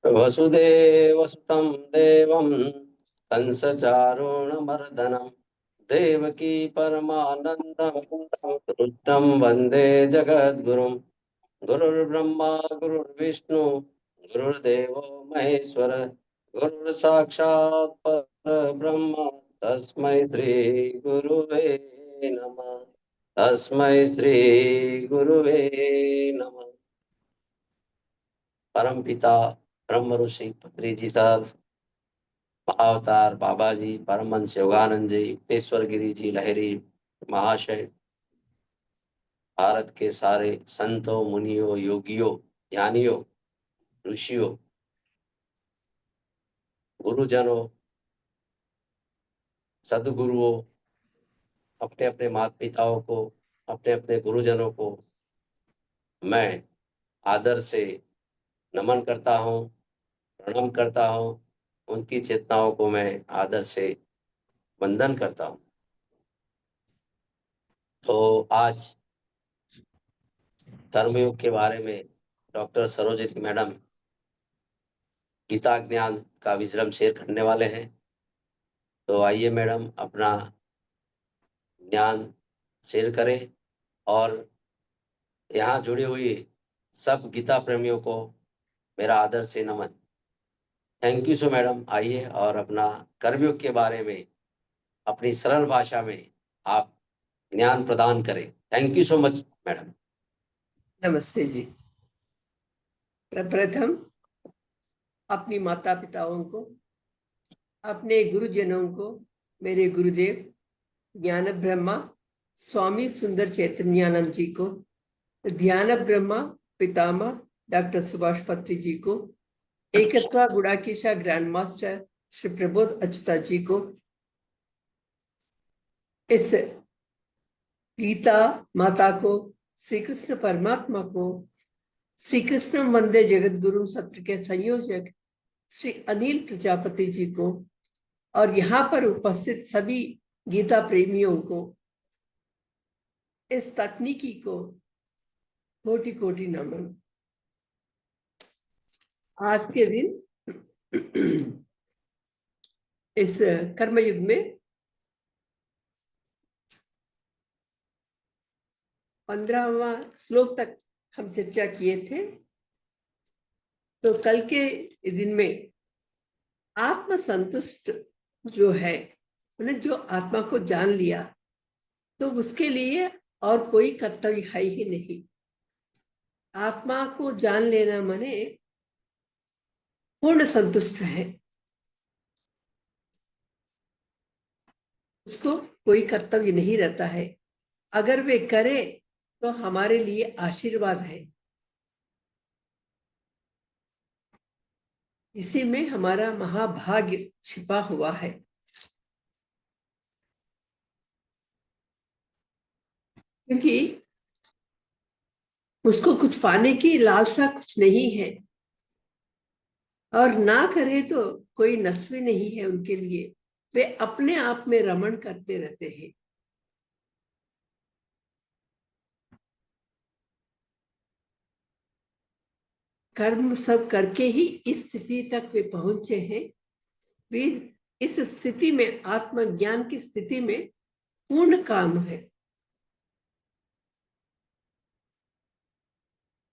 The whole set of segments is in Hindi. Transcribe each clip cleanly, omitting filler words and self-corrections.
वसुदेवसुतं देवं कंसचारुणमर्दनं देवकी परमानन्दं कृष्णं वन्दे जगद्गुरुं। गुरुर्ब्रह्मा गुरुर्विष्णु गुरुर्देवो महेश्वर गुरुर्साक्षात् परब्रह्म तस्मै श्री गुरुवे नमः। तस्मै श्री गुरुवे नमः। परम पिता ब्रह्म ऋषि पत्री जी साहब, महाअवतार बाबा जी, परमहंस योगानंद जी, युक्तेश्वर गिरी जी लहरी महाशय, भारत के सारे संतों मुनियों योगियों ध्यानियों ऋषियों गुरुजनों सदगुरुओं, अपने अपने माता पिताओं को, अपने अपने गुरुजनों को मैं आदर से नमन करता हूँ, प्रणाम करता हूँ। उनकी चेतनाओं को मैं आदर से वंदन करता हूँ। तो आज कर्मयोग के बारे में डॉक्टर सरोजिनी मैडम गीता ज्ञान का विजडम शेयर करने वाले हैं। तो आइए मैडम अपना ज्ञान शेयर करें और यहाँ जुड़ी हुई सब गीता प्रेमियों को मेरा आदर से नमन। Thank you so madam. आइए और अपना कर्मयोग के बारे में अपनी सरल भाषा में आप ज्ञान प्रदान करें। Thank you so much madam. नमस्ते जी। प्रथम अपनी माता पिताओं को, अपने गुरुजनों को, मेरे गुरुदेव ज्ञान ब्रह्मा स्वामी सुंदर चैतन्यानंद जी को, ध्यान ब्रह्मा पितामह डॉक्टर सुभाष पत्री जी को, एकत्वा गुड़ाकेशा ग्रैंड मास्टर श्री प्रबोध अच्युता जी को, इस गीता माता को, श्री कृष्ण परमात्मा को, श्री कृष्ण वंदे जगत गुरु सत्र के संयोजक श्री अनिल प्रजापति जी को और यहाँ पर उपस्थित सभी गीता प्रेमियों को, इस तकनीकी को कोटि कोटि नमन। आज के दिन इस कर्मयुग में 15वां श्लोक तक हम चर्चा किए थे। तो कल के दिन में आत्मसंतुष्ट जो है, उन्हें जो आत्मा को जान लिया, तो उसके लिए और कोई कर्तव्य है ही नहीं। आत्मा को जान लेना माने पूर्ण संतुष्ट है, उसको कोई कर्तव्य नहीं रहता है। अगर वे करे तो हमारे लिए आशीर्वाद है। इसी में हमारा महाभाग्य छिपा हुआ है। क्योंकि उसको कुछ पाने की लालसा कुछ नहीं है, और ना करे तो कोई नष्ट भी नहीं है उनके लिए। वे अपने आप में रमण करते रहते हैं। कर्म सब करके ही इस स्थिति तक वे पहुंचे हैं। वे इस स्थिति में, आत्मज्ञान की स्थिति में पूर्ण काम है।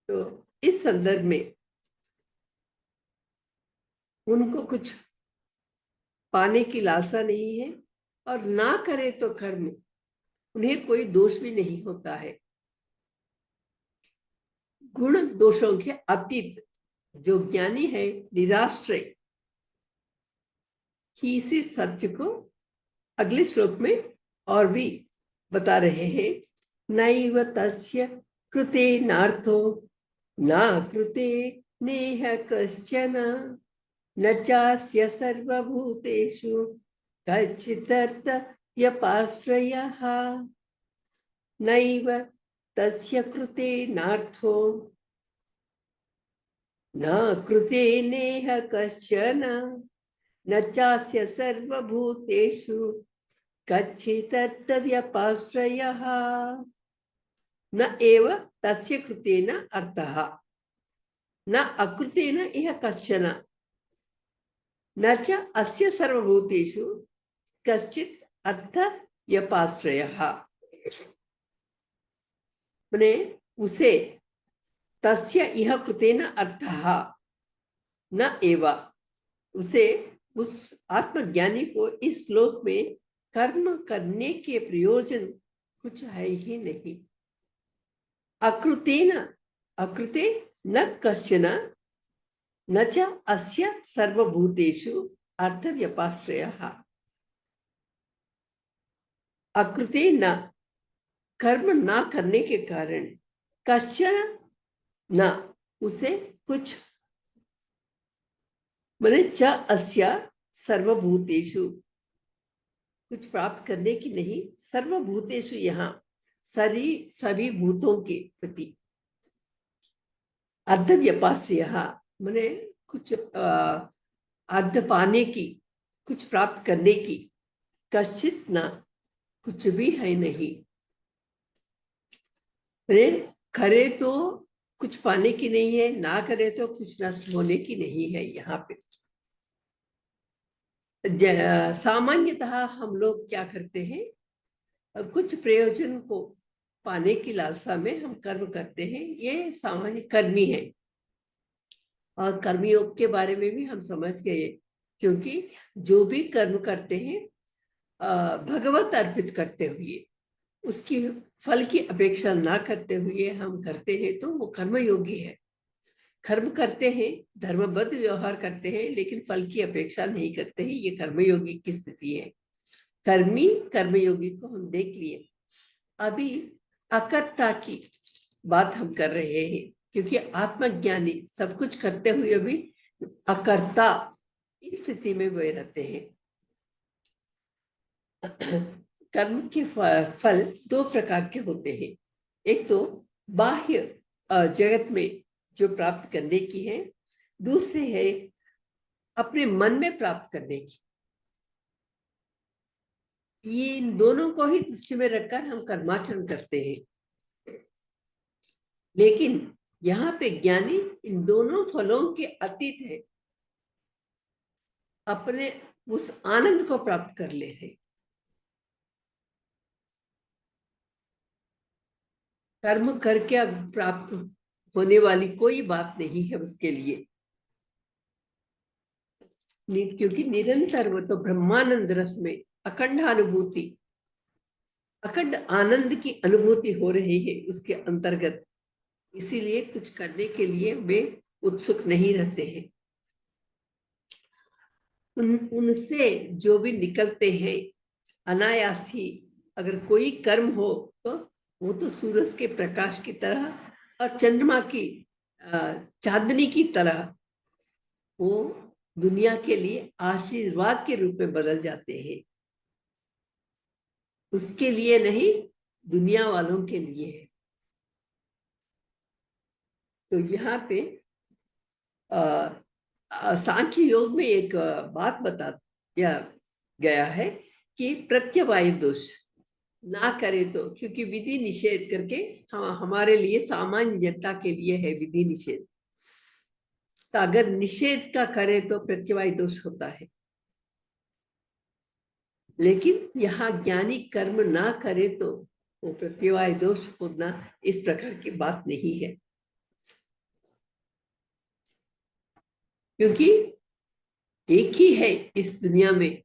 तो इस संदर्भ में उनको कुछ पाने की लालसा नहीं है, और ना करे तो कर्म, उन्हें कोई दोष भी नहीं होता है। गुण दोषों के अतीत जो ज्ञानी है, निराश्रय, ही इसी सत्य को अगले श्लोक में और भी बता रहे हैं। नैव तस्य कृते नार्थो न कृते नेह कश्चन न चास्य सर्वभूतेषु कच्चिदर्थ व्यपाश्रयः। नैव तस्य कृते नार्थो न कृते नेह कश्चन न चास्य सर्वभूतेषु कच्चिदर्थ व्यपाश्रयः न एव तस्य कृतेन अर्थः। न अकृतेन इह कश्चन न च अस्य सर्वभूतेषु कश्चित् अर्थ व्यपाश्रयः। माने उसे तस्य इह कृतेन अर्थः न एव, उसे उस आत्मज्ञानी को इस श्लोक में कर्म करने के प्रयोजन कुछ है ही नहीं। अकृतेन, अकृते न कश्चन न च अस्य सर्वभूतेषु अर्थ व्यपाश्रयः। अकृते न, कर्म ना करने के कारण, कश्चन न, उसे कुछ, माने च अस्य सर्वभूतेषु, कुछ प्राप्त करने की नहीं, सर्वभूतेषु यहाँ सभी भूतों के प्रति, अर्ध व्यपाश्रयः माने कुछ अर्ध पाने की, कुछ प्राप्त करने की, कश्चित न, कुछ भी है नहीं। माने करे तो कुछ पाने की नहीं है, ना करे तो कुछ नष्ट होने की नहीं है। यहाँ पे सामान्यतः हम लोग क्या करते हैं, कुछ प्रयोजन को पाने की लालसा में हम कर्म करते हैं, ये सामान्य कर्मी है। और कर्मयोग के बारे में भी हम समझ गए, क्योंकि जो भी कर्म करते हैं भगवत अर्पित करते हुए, उसकी फल की अपेक्षा ना करते हुए हम करते हैं तो वो कर्मयोगी है। कर्म करते हैं, धर्मबद्ध व्यवहार करते हैं, लेकिन फल की अपेक्षा नहीं करते हैं, ये कर्मयोगी की स्थिति है। कर्मी कर्मयोगी को हम देख लिए। अभी अकर्ता की बात हम कर रहे हैं, क्योंकि आत्मज्ञानी सब कुछ करते हुए भी अकर्ता इस स्थिति में वे रहते हैं। कर्म के फल दो प्रकार के होते हैं, एक तो बाह्य जगत में जो प्राप्त करने की है, दूसरे है अपने मन में प्राप्त करने की। ये इन दोनों को ही दृष्टि में रखकर हम कर्माचरण करते हैं। लेकिन यहाँ पे ज्ञानी इन दोनों फलों के अतीत है, अपने उस आनंद को प्राप्त कर ले रहे। कर्म करके अब प्राप्त होने वाली कोई बात नहीं है उसके लिए, क्योंकि निरंतर वो तो ब्रह्मानंद रस में अखंड अनुभूति, अखंड आनंद की अनुभूति हो रही है उसके अंतर्गत। इसीलिए कुछ करने के लिए वे उत्सुक नहीं रहते हैं। उनसे जो भी निकलते हैं अनायास ही, अगर कोई कर्म हो तो वो तो सूरज के प्रकाश की तरह और चंद्रमा की चांदनी की तरह वो दुनिया के लिए आशीर्वाद के रूप में बदल जाते हैं। उसके लिए नहीं, दुनिया वालों के लिए है। तो यहाँ पे सांख्य योग में एक बात बताया गया है कि प्रत्यवाय दोष ना करे तो, क्योंकि विधि निषेध करके हमारे लिए सामान्य जनता के लिए है विधि निषेध, तो अगर निषेध का करे तो प्रत्यवाय दोष होता है। लेकिन यहाँ ज्ञानी कर्म ना करे तो वो प्रत्यवाय दोष होना इस प्रकार की बात नहीं है, क्योंकि एक ही है इस दुनिया में,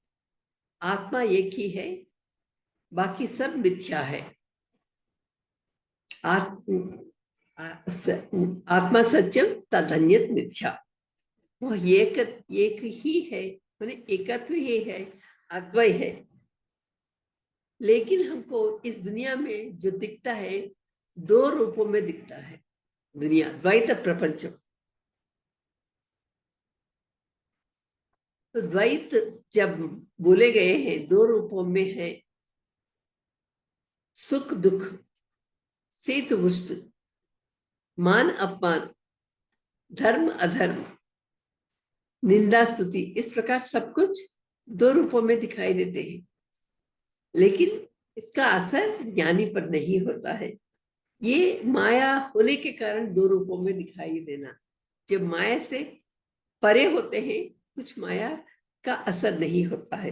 आत्मा एक ही है, बाकी सब मिथ्या है। आत्मा सत्यम तदन्यत मिथ्या, वह एक ही है, माने एकत्व ही है, अद्वय है। लेकिन हमको इस दुनिया में जो दिखता है दो रूपों में दिखता है, दुनिया द्वैत प्रपंच। तो द्वैत जब बोले गए हैं दो रूपों में है, सुख दुख, शीत उष्ण, मान अपमान, धर्म अधर्म, निंदा स्तुति, इस प्रकार सब कुछ दो रूपों में दिखाई देते हैं। लेकिन इसका असर ज्ञानी पर नहीं होता है। ये माया होने के कारण दो रूपों में दिखाई देना, जब माया से परे होते हैं, कुछ माया का असर नहीं होता है।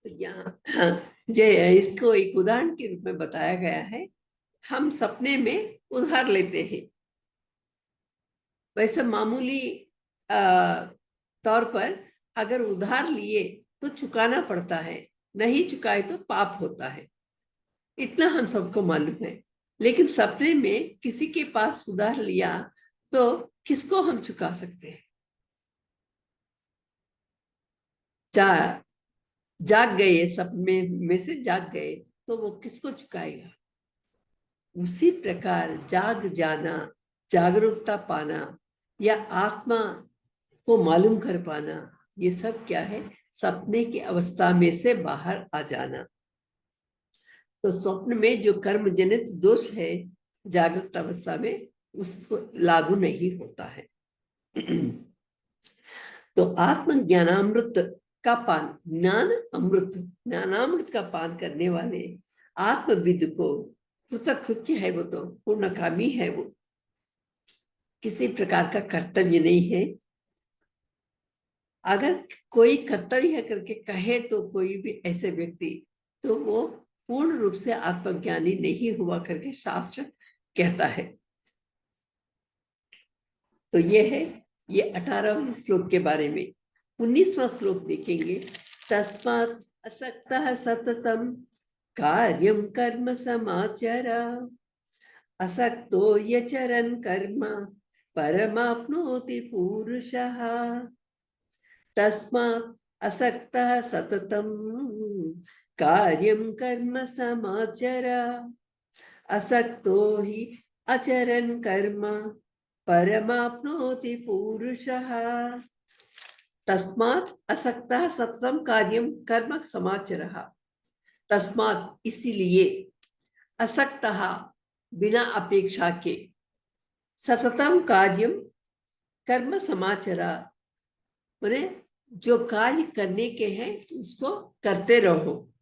तो यहाँ जय इसको एक उदाहरण के रूप में बताया गया है। हम सपने में उधार लेते हैं, वैसे मामूली तौर पर अगर उधार लिए तो चुकाना पड़ता है, नहीं चुकाए तो पाप होता है, इतना हम सबको मालूम है। लेकिन सपने में किसी के पास उधार लिया तो किसको हम चुका सकते हैं? जा जाग गए, सपने में से जाग गए तो वो किसको चुकाएगा? उसी प्रकार जाग जाना, जागरूकता पाना या आत्मा को मालूम कर पाना, ये सब क्या है? सपने की अवस्था में से बाहर आ जाना। तो स्वप्न में जो कर्म जनित दोष है, जागृत अवस्था में उसको लागू नहीं होता है। तो आत्म ज्ञानामृत का पान, ज्ञानामृत का पान करने वाले आत्मविद को कृतकृत्य है, वो तो पूर्णकामी है, वो किसी प्रकार का कर्तव्य नहीं है। अगर कोई कर्तव्य है करके कहे तो कोई भी ऐसे व्यक्ति, तो वो पूर्ण रूप से आत्मज्ञानी नहीं हुआ करके शास्त्र कहता है। तो ये है ये 18वें श्लोक के बारे में। 19वां श्लोक देखेंगे। तस्मात् असक्तः सततम कार्यम कर्म समाचर, असक्तो यचरन् कर्म परमाप्नोति पूरुषः। तस्मात् असक्तः सततम कार्यम कर्म समाचर, असक्तो हि अचरन् कर्म परमाप्नोति पुरुषः। तस्मात् असक्तः सततम कार्यम कर्म समाचरः। तस्मात् इसीलिए, असक्तः बिना अपेक्षा के, सततम कार्यम कर्म समाचरा माने जो कार्य करने के हैं उसको करते रहो।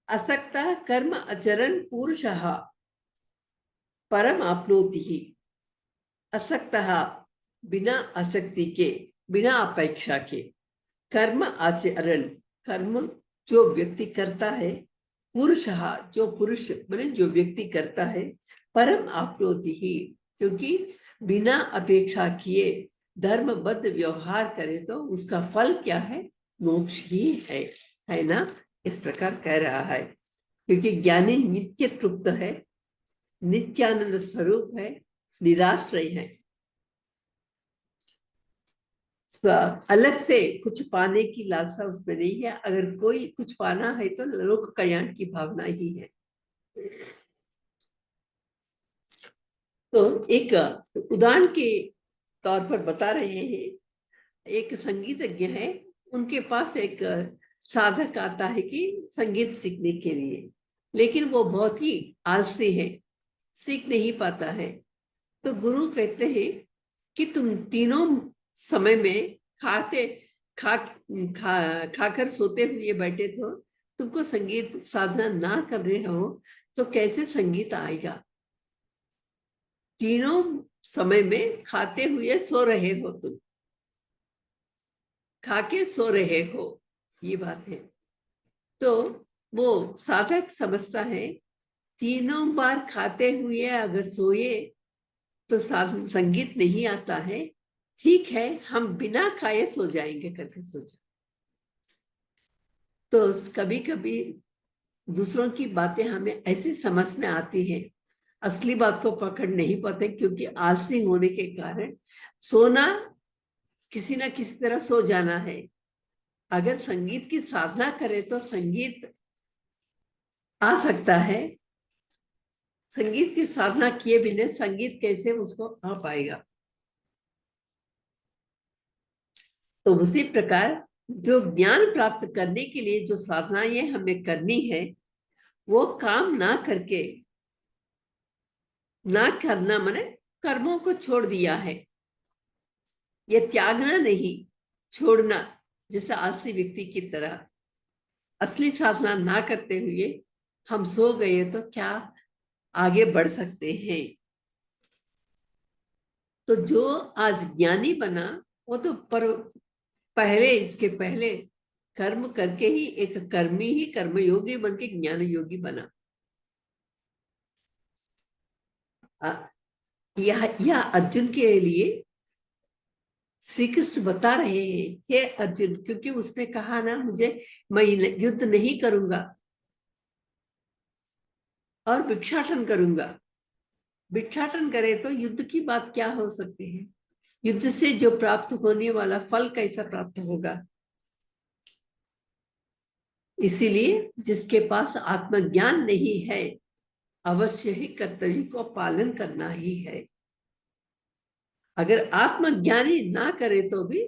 असक्तः कर्म आचरण पुरुषः परम आपनोति ही। असक्तः बिना आसक्ति के, बिना अपेक्षा के, कर्म आचरण, कर्म जो व्यक्ति करता है, पुरुषः जो पुरुष माने जो व्यक्ति करता है, परम आपनोति ही, क्योंकि बिना अपेक्षा किए धर्मबद्ध व्यवहार करे तो उसका फल क्या है? मोक्ष ही है ना? इस प्रकार कह रहा है। क्योंकि ज्ञानी नित्य तृप्त है, नित्यानंद स्वरूप है, निराश्रय है, अलग से कुछ पाने की लालसा उसमें नहीं है। अगर कोई कुछ पाना है तो लोक कल्याण की भावना ही है। तो एक उदाहरण के तौर पर बता रहे हैं। एक संगीतज्ञ है, उनके पास एक साधक आता है कि संगीत सीखने के लिए, लेकिन वो बहुत ही आलसी है, सीख नहीं पाता है। तो गुरु कहते हैं कि तुम तीनों समय में खाकर सोते हुए बैठे तो तुमको संगीत साधना ना कर रहे हो तो कैसे संगीत आएगा? तीनों समय में खाते हुए सो रहे हो, तुम खाके सो रहे हो, ये बात है। तो वो साधक समझता है तीनों बार खाते हुए अगर सोए तो संगीत नहीं आता है, ठीक है हम बिना खाए सो जाएंगे करके सोचा। तो कभी कभी दूसरों की बातें हमें ऐसी समझ में आती है, असली बात को पकड़ नहीं पाते, क्योंकि आलसी होने के कारण सोना किसी ना किसी तरह सो जाना है। अगर संगीत की साधना करे तो संगीत आ सकता है, संगीत की साधना किए बिना संगीत कैसे उसको आ पाएगा? तो उसी प्रकार जो ज्ञान प्राप्त करने के लिए जो साधनाएं हमें करनी है, वो काम ना करके, ना करना माने कर्मों को छोड़ दिया है। ये त्यागना नहीं, छोड़ना, जैसे आलसी व्यक्ति की तरह। असली साधना ना करते हुए हम सो गए तो क्या आगे बढ़ सकते हैं? तो जो आज ज्ञानी बना वो तो पहले, इसके पहले कर्म करके ही एक कर्मी ही कर्मयोगी बन के ज्ञान योगी बना। यह अर्जुन के लिए श्री कृष्ण बता रहे हैं, हे अर्जुन, क्योंकि उसने कहा ना मुझे, मैं युद्ध नहीं करूंगा और भिक्षाटन करूंगा। भिक्षाटन करे तो युद्ध की बात क्या हो सकती है? युद्ध से जो प्राप्त होने वाला फल कैसा प्राप्त होगा? इसीलिए जिसके पास आत्मज्ञान नहीं है, अवश्य ही कर्तव्य को पालन करना ही है। अगर आत्मज्ञानी ना करे तो भी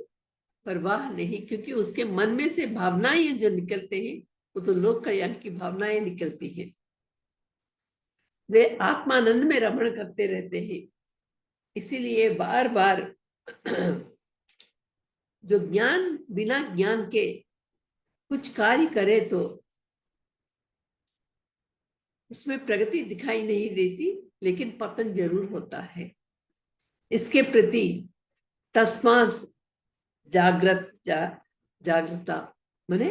परवाह नहीं, क्योंकि उसके मन में से भावनाएं जो निकलते हैं वो तो लोक कल्याण की भावनाएं निकलती हैं। वे आत्मानंद में रमण करते रहते हैं। इसीलिए बार बार जो ज्ञान बिना ज्ञान के कुछ कार्य करे तो उसमें प्रगति दिखाई नहीं देती, लेकिन पतन जरूर होता है। इसके प्रति तस्मात् जागृता माने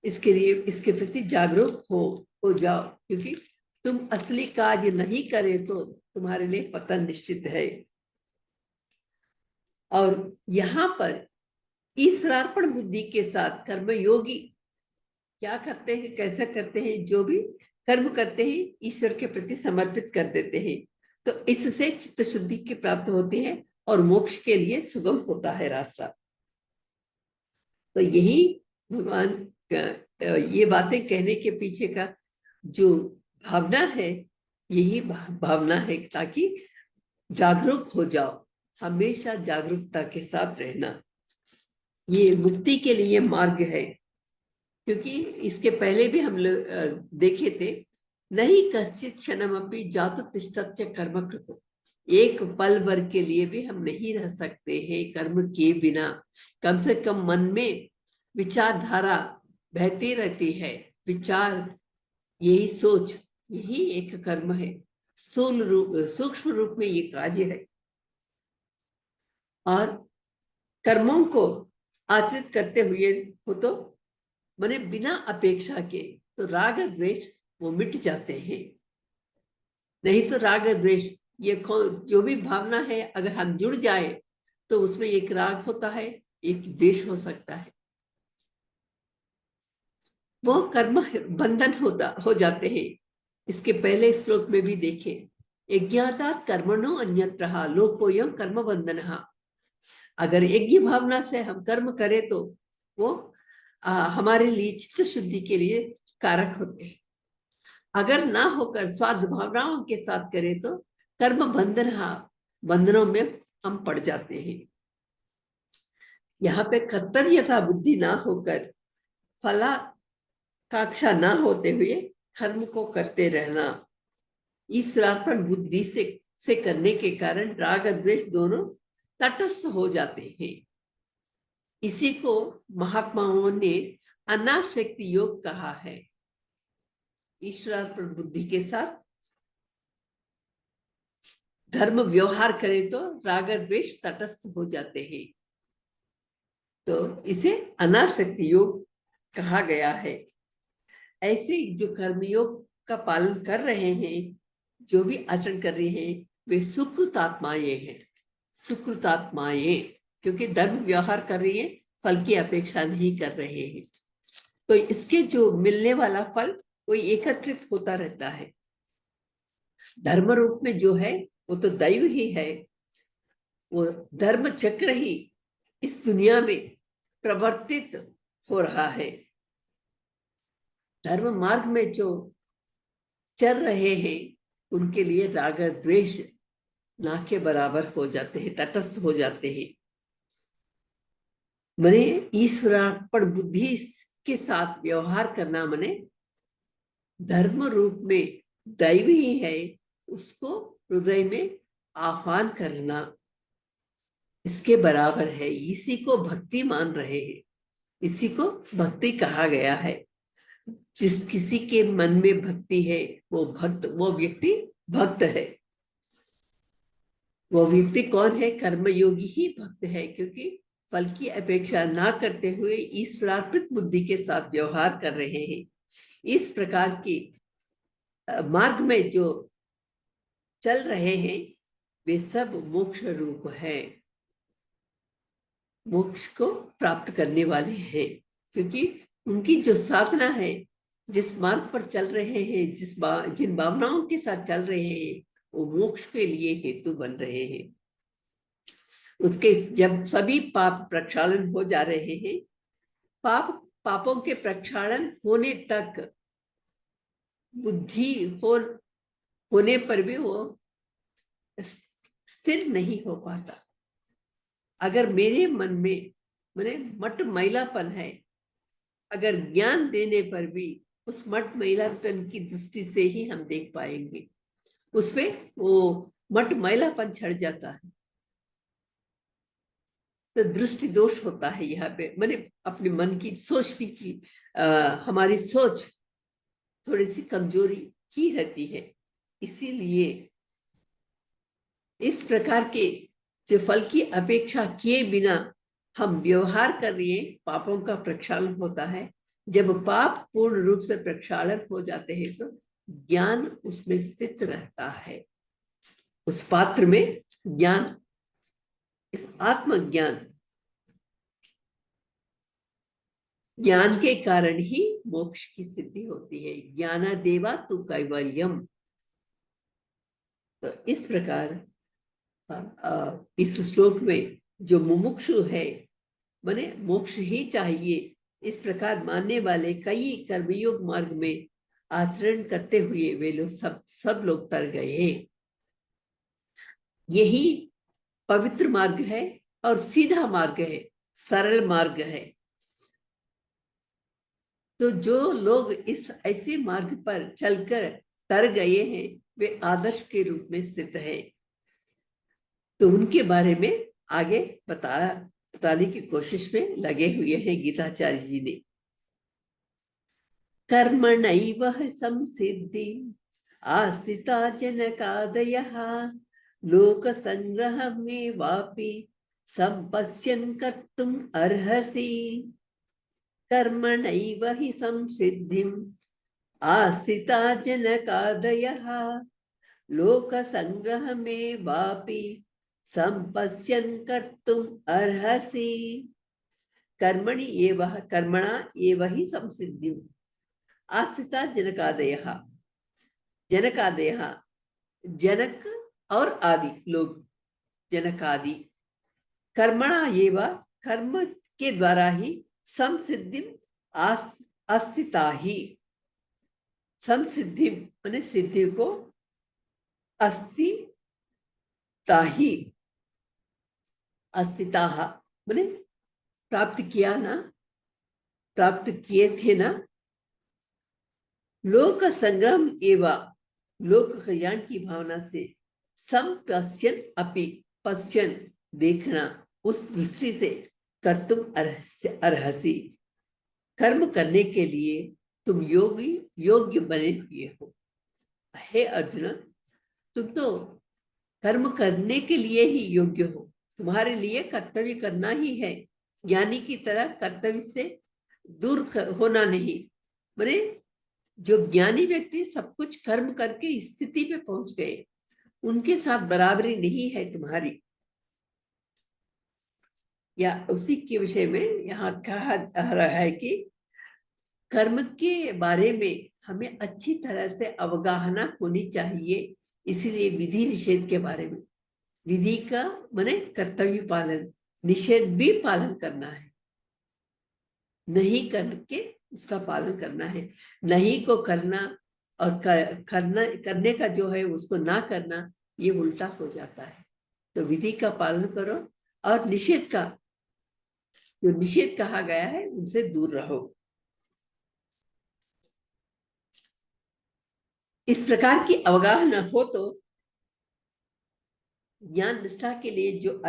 इसके लिए, इसके प्रति जागरूक हो जाओ, क्योंकि तुम असली कार्य नहीं करे तो तुम्हारे लिए पतन निश्चित है। और यहाँ पर ईश्वरार्पण बुद्धि के साथ कर्मयोगी क्या करते हैं, कैसा करते हैं? जो भी कर्म करते हैं ईश्वर के प्रति समर्पित कर देते हैं, तो इससे चित्त शुद्धि की प्राप्त होती है और मोक्ष के लिए सुगम होता है रास्ता। तो यही भगवान ये बातें कहने के पीछे का जो भावना है, यही भावना है ताकि जागरूक हो जाओ, हमेशा जागरूकता के साथ रहना। ये मुक्ति के लिए मार्ग है, क्योंकि इसके पहले भी हम लोग देखे थे, नहीं कश्चित क्षणमपि जातु तिष्ठत्य कर्म कृत। एक पल भर के लिए भी हम नहीं रह सकते हैं कर्म किए बिना। कम से कम मन में विचारधारा बहती रहती है, विचार, यही सोच, यही एक कर्म है। स्थूल रूप, सूक्ष्म रूप में ये कार्य है। और कर्मों को आचरित करते हुए हो तो माने बिना अपेक्षा के, तो राग द्वेष वो मिट जाते हैं। नहीं तो राग द्वेष ये जो भी भावना है, अगर हम जुड़ जाए तो उसमें एक राग होता है, एक द्वेष हो सकता है। वो कर्म बंधन हो जाते हैं। इसके पहले श्लोक में भी देखे, यज्ञातात् कर्मणो अन्यत्रः लोकोऽयं कर्म बंधनः। अगर यज्ञ भावना से हम कर्म करें तो वो हमारे लिए चित्त शुद्धि के लिए कारक होते हैं। अगर ना होकर स्वार्थ भावनाओं के साथ करें तो कर्म बंधनों में हम पड़ जाते हैं। यहाँ पे कर्तव्यता बुद्धि ना होकर, फलाकांक्षा ना होते हुए कर्म को करते रहना, ईश्वरार्पण बुद्धि से करने के कारण राग द्वेष दोनों तटस्थ हो जाते हैं। इसी को महात्माओं ने अनासक्ति योग कहा है। ईश्वरार्पण बुद्धि के साथ धर्म व्यवहार करें तो राग द्वेष तटस्थ हो जाते हैं, तो इसे अनासक्ति योग कहा गया है। ऐसे जो कर्मयोग का पालन कर रहे हैं, जो भी आचरण कर रहे हैं, वे सुकृत आत्माएं हैं। सुकृत आत्माएं, क्योंकि धर्म व्यवहार कर रही है, फल की अपेक्षा नहीं कर रहे हैं, तो इसके जो मिलने वाला फल वो एकत्रित होता रहता है। धर्म रूप में जो है वो तो दैव ही है। वो धर्म चक्र ही इस दुनिया में प्रवर्तित हो रहा है। धर्म मार्ग में जो चल रहे हैं उनके लिए राग द्वेष ना के बराबर हो जाते हैं, तटस्थ हो जाते हैं। मने ईश्वरार्पण बुद्धि के साथ व्यवहार करना, मने धर्म रूप में दैव ही है, उसको हृदय में आह्वान करना, इसके बराबर है। इसी को भक्ति मान रहे हैं, इसी को भक्ति कहा गया है। जिस किसी के मन में भक्ति है वो व्यक्ति भक्त है। वो व्यक्ति कौन है? कर्मयोगी ही भक्त है, क्योंकि फल की अपेक्षा ना करते हुए ईश्वरात्मक बुद्धि के साथ व्यवहार कर रहे हैं। इस प्रकार की मार्ग में जो चल रहे हैं वे सब मोक्ष रूप है, मोक्ष को प्राप्त करने वाले हैं, क्योंकि उनकी जो साधना है, जिस मार्ग पर चल रहे हैं, जिन भावनाओं के साथ चल रहे हैं, वो मोक्ष के लिए हेतु बन रहे हैं। उसके जब सभी पाप प्रक्षालन हो जा रहे हैं, पापों के प्रक्षालन होने तक बुद्धि होने पर भी वो स्थिर नहीं हो पाता। अगर मेरे मन में मैंने मट मैलापन है, अगर ज्ञान देने पर भी उस मट मैलापन की दृष्टि से ही हम देख पाएंगे, उसमें वो मट मैलापन छड़ जाता है। तो दृष्टि दोष होता है यहाँ पे, मैंने अपने मन की सोचने की हमारी सोच थोड़ी सी कमजोरी ही रहती है। इसीलिए इस प्रकार के जो फल की अपेक्षा किए बिना हम व्यवहार कर रहे हैं, पापों का प्रक्षालन होता है। जब पाप पूर्ण रूप से प्रक्षालन हो जाते हैं तो ज्ञान उसमें स्थित रहता है। उस पात्र में ज्ञान, इस आत्मज्ञान, ज्ञान के कारण ही मोक्ष की सिद्धि होती है। ज्ञानादेवा तु कैवल्यम। तो इस प्रकार इस श्लोक में जो मुमुक्षु है, माने मोक्ष ही चाहिए, इस प्रकार मानने वाले कई कर्मयोग मार्ग में आचरण करते हुए वे लोग सब लोग तर गए हैं। यही पवित्र मार्ग है और सीधा मार्ग है, सरल मार्ग है। तो जो लोग इस ऐसे मार्ग पर चलकर तर गए हैं वे आदर्श के रूप में स्थित है। तो उनके बारे में आगे बताने की कोशिश में लगे हुए हैं गीताचार्य जी ने। कर्मणैव संसिद्धि आस्थिता जनकादयः लोक संग्रह में वापि संपश्यन् कर्तुम् अर्हसि। कर्मणैव हि संसिद्धिम् आस्थिता जनकादयः लोक संग्रह में वापि संपश्यन् कर्तुम् अर्हसि। कर्मणि एवं कर्मणा एवं ही संसिद्धिम् आस्थिता जनकादयः। जनकादयः जनक और आदि लोग, जनकादि। कर्मणा एवं कर्म के द्वारा ही संसिद्धिम् अस्थिता ही। संसिद्धि माने सिद्धि को, अस्थिता ही, अस्थिता माने प्राप्त किया ना, प्राप्त किए थे ना। लोक संग्राम एवं लोक कल्याण की भावना से संपश्यन अपि, पश्यन देखना, उस दृष्टि से कर्तुम अर्हसि, कर्म करने के लिए तुम योग्य बने हुए हो। हे अर्जुन, तुम तो कर्म करने के लिए ही योग्य हो, तुम्हारे लिए कर्तव्य करना ही है। ज्ञानी की तरह कर्तव्य से दूर होना नहीं। माने जो ज्ञानी व्यक्ति सब कुछ कर्म करके स्थिति पे पहुंच गए, उनके साथ बराबरी नहीं है तुम्हारी। या उसी के विषय में यहाँ कहा रहा है कि कर्म के बारे में हमें अच्छी तरह से अवगाहना होनी चाहिए। इसीलिए विधि निषेध के बारे में, विधि का माने कर्तव्य पालन, निषेध भी पालन करना है। नहीं करके उसका पालन करना है। नहीं को करना और करने का जो है उसको ना करना, ये उल्टा हो जाता है। तो विधि का पालन करो और निषेध का, जो निषेध कहा गया है उनसे दूर रहो। इस प्रकार की अवगाहना हो तो ज्ञान निष्ठा के लिए जो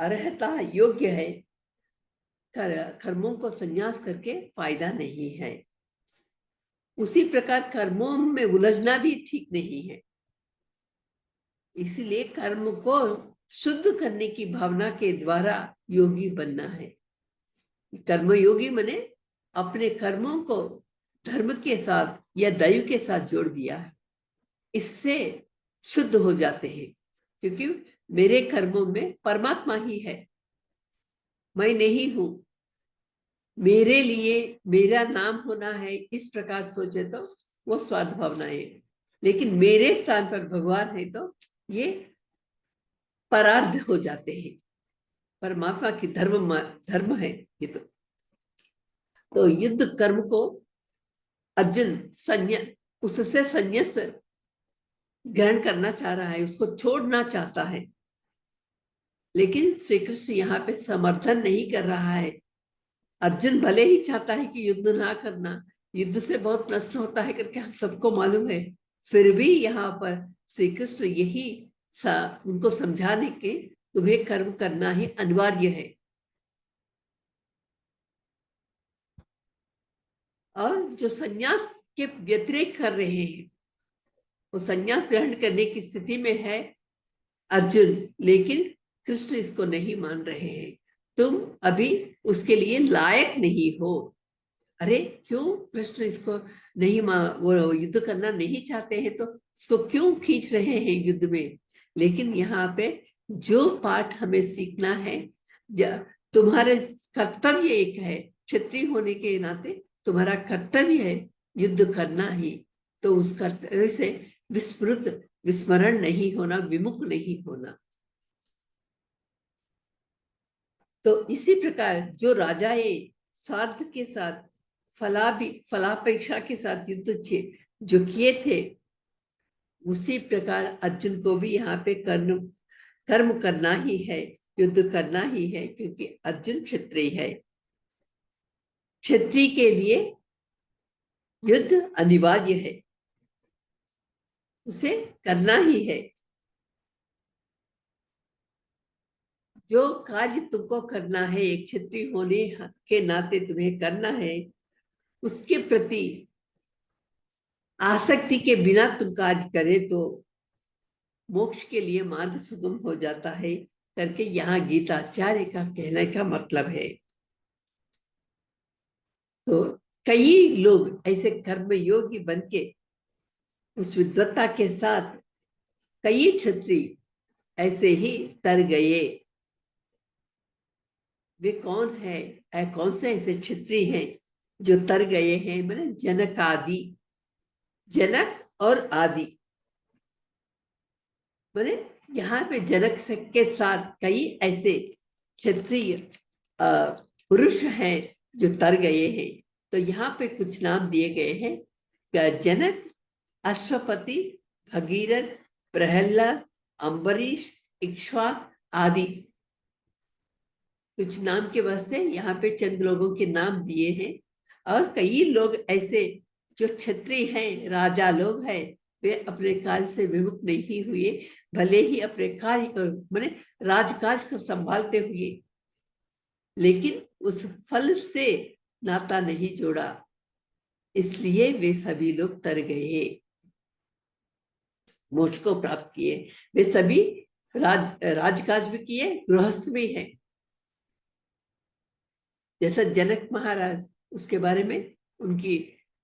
अर्हता योग्य है, कर्मों को संन्यास करके फायदा नहीं है। उसी प्रकार कर्मों में उलझना भी ठीक नहीं है। इसीलिए कर्म को शुद्ध करने की भावना के द्वारा योगी बनना है। कर्मयोगी माने अपने कर्मों को धर्म के साथ या दैव के साथ जोड़ दिया है, इससे शुद्ध हो जाते हैं। क्योंकि मेरे कर्मों में परमात्मा ही है, मैं नहीं हूं। मेरे लिए मेरा नाम होना है, इस प्रकार सोचे तो वो स्वार्थ भावनाएं है। लेकिन मेरे स्थान पर भगवान है तो ये परार्ध हो जाते हैं। परमात्मा की धर्म है ये तो युद्ध कर्म को अर्जुन उससे संन्यास ग्रहण करना चाह रहा है, उसको छोड़ना चाहता है। लेकिन श्री कृष्ण यहाँ पे समर्थन नहीं कर रहा है। अर्जुन भले ही चाहता है कि युद्ध ना करना, युद्ध से बहुत नष्ट होता है करके हम सबको मालूम है, फिर भी यहाँ पर श्री कृष्ण यही उनको समझाने के तुम्हें कर्म करना ही अनिवार्य है। और जो संन्यास के व्यतिरेक कर रहे हैं वो संन्यास ग्रहण करने की स्थिति में है अर्जुन, लेकिन कृष्ण इसको नहीं मान रहे हैं। तुम अभी उसके लिए लायक नहीं हो। अरे क्यों कृष्ण इसको नहीं वो युद्ध करना नहीं चाहते हैं तो इसको क्यों खींच रहे हैं युद्ध में? लेकिन यहाँ पे जो पाठ हमें सीखना है, तुम्हारे कर्तव्य एक है, क्षत्रिय होने के नाते तुम्हारा कर्तव्य है युद्ध करना ही। तो उस कर्तव्य से विस्मरण नहीं होना, विमुख नहीं होना। तो इसी प्रकार जो राजाए स्वार्थ के साथ फलापेक्षा के साथ युद्ध जो किए थे, उसी प्रकार अर्जुन को भी यहाँ पे कर्म करना ही है, युद्ध करना ही है, क्योंकि अर्जुन क्षत्रिय है। क्षत्रिय के लिए युद्ध अनिवार्य है, उसे करना ही है। जो कार्य तुमको करना है, एक क्षत्रिय होने के नाते तुम्हें करना है, उसके प्रति आसक्ति के बिना तुम कार्य करे तो मोक्ष के लिए मार्ग सुगम हो जाता है करके यहाँ गीताचार्य का कहने का मतलब है। तो कई लोग ऐसे कर्म योगी बन के उस विद्वत्ता के साथ कई क्षत्रिय ऐसे ही तर गए। वे कौन है? कौन से ऐसे क्षत्रिय हैं जो तर गए हैं? मैंने जनक आदि, जनक और आदि, मैंने यहाँ पे जनक के साथ कई ऐसे क्षत्रिय पुरुष हैं जो तर गए हैं। तो यहाँ पे कुछ नाम दिए गए हैं, जनक, अश्वपति, भगीरथ, प्रहलाद, अम्बरीश, इक्ष्वा आदि। कुछ नाम के वास्ते यहाँ पे चंद लोगों के नाम दिए हैं। और कई लोग ऐसे जो क्षत्रिय हैं, राजा लोग हैं, वे अपने कार्य से विमुख नहीं हुए, भले ही अपने कार्य को माने राजकाज को संभालते हुए, लेकिन उस फल से नाता नहीं जोड़ा, इसलिए वे सभी लोग तर गए, मोक्ष को प्राप्त किए। वे सभी राजकाज भी किए, गृहस्थ भी हैं। जैसा जनक महाराज, उसके बारे में, उनकी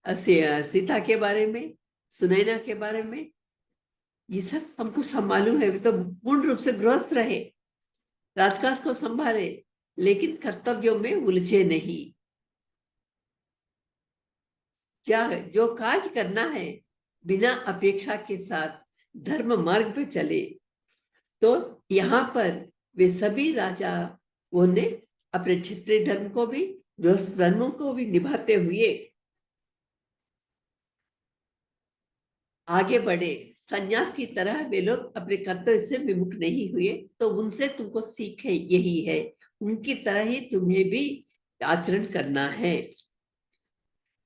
सीता के बारे में, सुनैना के बारे में, ये सब हमको सब मालूम है। वे तो पूर्ण रूप से गृहस्थ रहे, राजकाज को संभाले, लेकिन कर्तव्यों में उलझे नहीं। जो कार्य करना है बिना अपेक्षा के साथ धर्म मार्ग पे चले, तो यहाँ पर वे सभी राजाओं ने अपने क्षत्रिय धर्म को भी, गृहस्थ धर्मों को भी निभाते हुए आगे बढ़े। संन्यास की तरह वे लोग अपने कर्तव्य से विमुख नहीं हुए। तो उनसे तुमको सीख है यही है, उनकी तरह ही तुम्हें भी आचरण करना है।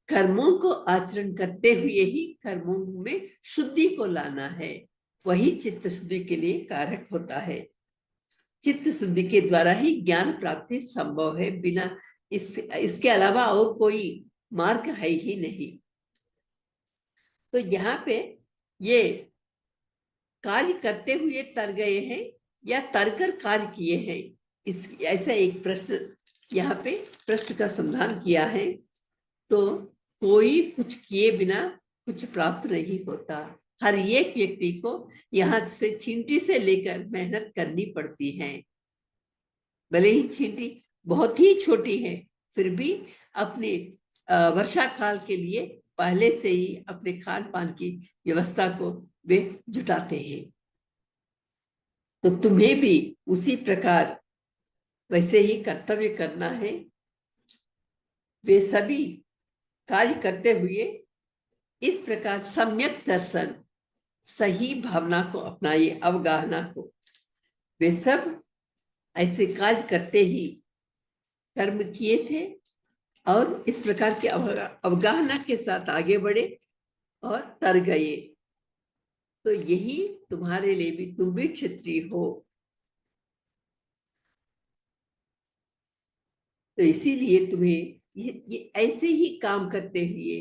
कर्मों को आचरण करते हुए ही कर्मों में शुद्धि को लाना है, वही चित्त शुद्धि के लिए कारक होता है। चित्त शुद्धि के द्वारा ही ज्ञान प्राप्ति संभव है, बिना इसके अलावा और कोई मार्ग है ही नहीं। तो यहाँ पे ये कार्य करते हुए तर गए हैं, या तरकर कार्य किए हैं? इस ऐसा एक प्रश्न यहाँ पे प्रश्न का समाधान किया है। तो कोई कुछ किए बिना कुछ प्राप्त नहीं होता। हर एक व्यक्ति को यहाँ से चींटी से लेकर मेहनत करनी पड़ती है। भले ही चींटी बहुत ही छोटी है, फिर भी अपने वर्षा काल के लिए पहले से ही अपने खान पान की व्यवस्था को वे जुटाते हैं। तो तुम्हें भी उसी प्रकार वैसे ही कर्तव्य करना है। वे सभी कार्य करते हुए इस प्रकार सम्यक दर्शन, सही भावना को अपनाइए, अवगाहना को। वे सब ऐसे कार्य करते ही कर्म किए थे और इस प्रकार की अवगाहना के साथ आगे बढ़े और तर गए। तो यही तुम्हारे लिए भी, तुम भी क्षत्रिय हो, तो इसीलिए तुम्हें ये ऐसे ही काम करते हुए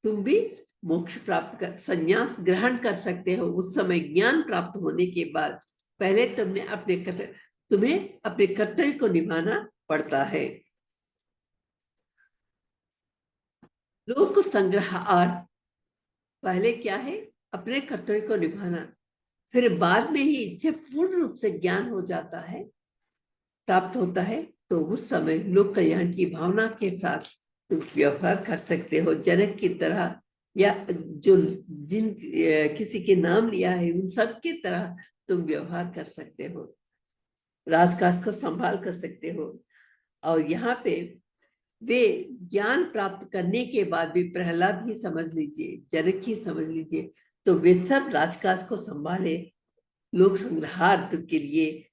तुम भी मोक्ष प्राप्त कर, संन्यास ग्रहण कर सकते हो। उस समय ज्ञान प्राप्त होने के बाद पहले तुम्हें अपने कर्तव्य को निभाना पड़ता है। लोक संग्रहार्थ पहले क्या है? अपने कर्तव्य को निभाना। फिर बाद में ही जब पूर्ण रूप से ज्ञान हो जाता है, प्राप्त होता है, तो उस समय लोक कल्याण की भावना के साथ तुम व्यवहार कर सकते हो, जनक की तरह, या जो जिन किसी के नाम लिया है उन सब की तरह तुम व्यवहार कर सकते हो, राजकाज को संभाल कर सकते हो। और यहाँ पे वे ज्ञान प्राप्त करने के बाद भी, प्रहलाद ही समझ लीजिए, जनक ही समझ लीजिए, तो वे सब राजकाज को संभाले लोक संग्रहार्थ के लिए।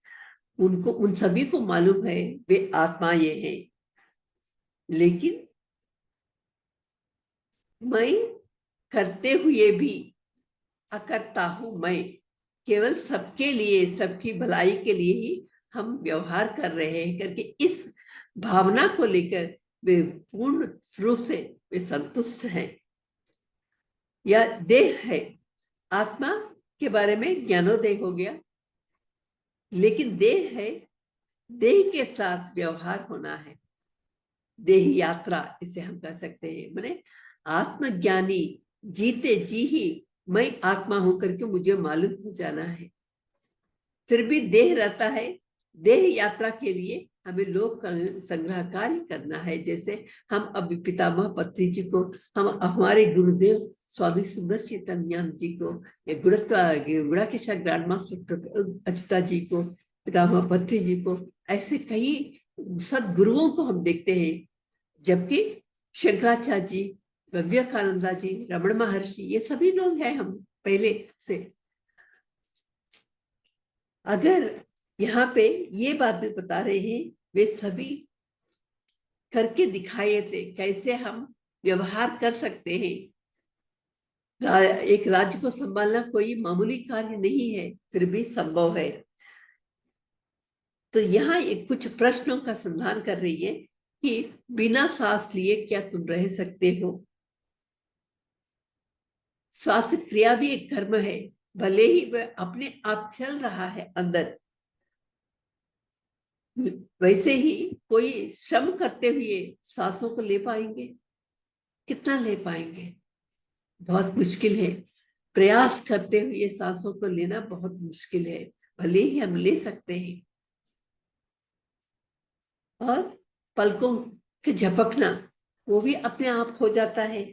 उनको, उन सभी को मालूम है वे आत्मा ये हैं, लेकिन मैं करते हुए भी अकर्ता हूं। मैं केवल सबके लिए, सबकी भलाई के लिए ही हम व्यवहार कर रहे हैं करके इस भावना को लेकर वे पूर्ण रूप से वे संतुष्ट हैं। या देह है, आत्मा के बारे में ज्ञानोदय हो गया, लेकिन देह है, देह के साथ व्यवहार होना है। देह यात्रा इसे हम कह सकते हैं। माने आत्मज्ञानी जीते जी ही मैं आत्मा हूं करके मुझे मालूम हो जाना है। फिर भी देह रहता है, देह यात्रा के लिए हमें लोक संग्रह कार्य करना है। जैसे हम अभी पितामह पत्री जी को, हम हमारे गुरुदेव स्वामी सुंदर चैतन्य जी को, या गुड़ाकेशा ग्रैंड मास्टर अच्युता जी को, पितामह पत्री जी को, ऐसे कई सदगुरुओं को हम देखते हैं। जबकि शंकराचार्य जी, विवेकानंदा जी, रमण महर्षि, ये सभी लोग हैं हम पहले से। अगर यहाँ पे ये बात भी बता रहे हैं, वे सभी करके दिखाए थे कैसे हम व्यवहार कर सकते हैं। एक राज्य को संभालना कोई मामूली कार्य नहीं है, फिर भी संभव है। तो यहाँ एक कुछ प्रश्नों का समाधान कर रही है कि बिना सांस लिए क्या तुम रह सकते हो? श्वास क्रिया भी एक कर्म है, भले ही वह अपने आप चल रहा है अंदर, वैसे ही कोई श्रम करते हुए सांसों को ले पाएंगे? कितना ले पाएंगे? बहुत मुश्किल है। प्रयास करते हुए सांसों को लेना बहुत मुश्किल है, भले ही हम ले सकते हैं। और पलकों के झपकना, वो भी अपने आप हो जाता है।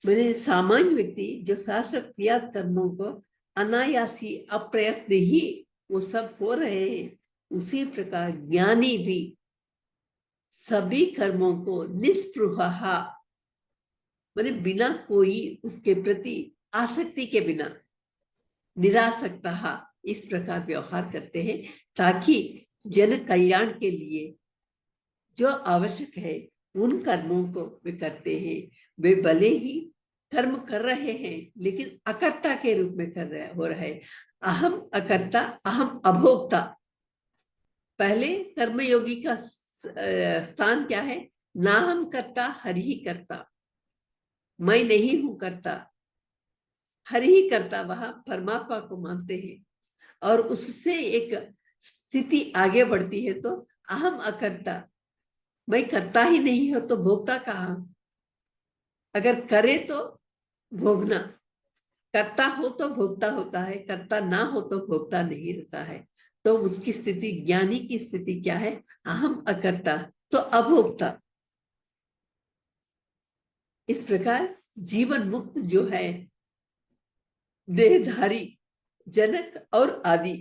मैंने सामान्य व्यक्ति जो शास्त्र क्रिया कर्मों को अनायासी अप्रयत्न ही वो सब हो रहे हैं, उसी प्रकार ज्ञानी भी सभी कर्मों को निस्पृहा, मैंने बिना कोई उसके प्रति आसक्ति के बिना, निरासक्ता, इस प्रकार व्यवहार करते हैं, ताकि जन कल्याण के लिए जो आवश्यक है उन कर्मों को वे करते हैं। वे भले ही कर्म कर रहे हैं, लेकिन अकर्ता के रूप में कर रहे हो रहे। अहम अकर्ता, अहम अभोक्ता। पहले कर्मयोगी का स्थान क्या है? ना हम करता, हरि ही करता। मैं नहीं हूं करता, हरि ही करता, वहां परमात्मा को मानते हैं। और उससे एक स्थिति आगे बढ़ती है तो अहम अकर्ता, भाई करता ही नहीं हो तो भोगता कहाँ? अगर करे तो भोगना, करता हो तो भोगता होता है, करता ना हो तो भोगता नहीं रहता है। तो उसकी स्थिति, ज्ञानी की स्थिति क्या है? अहम अकर्ता, तो अभोक्ता। इस प्रकार जीवन मुक्त जो है, देहधारी जनक और आदि,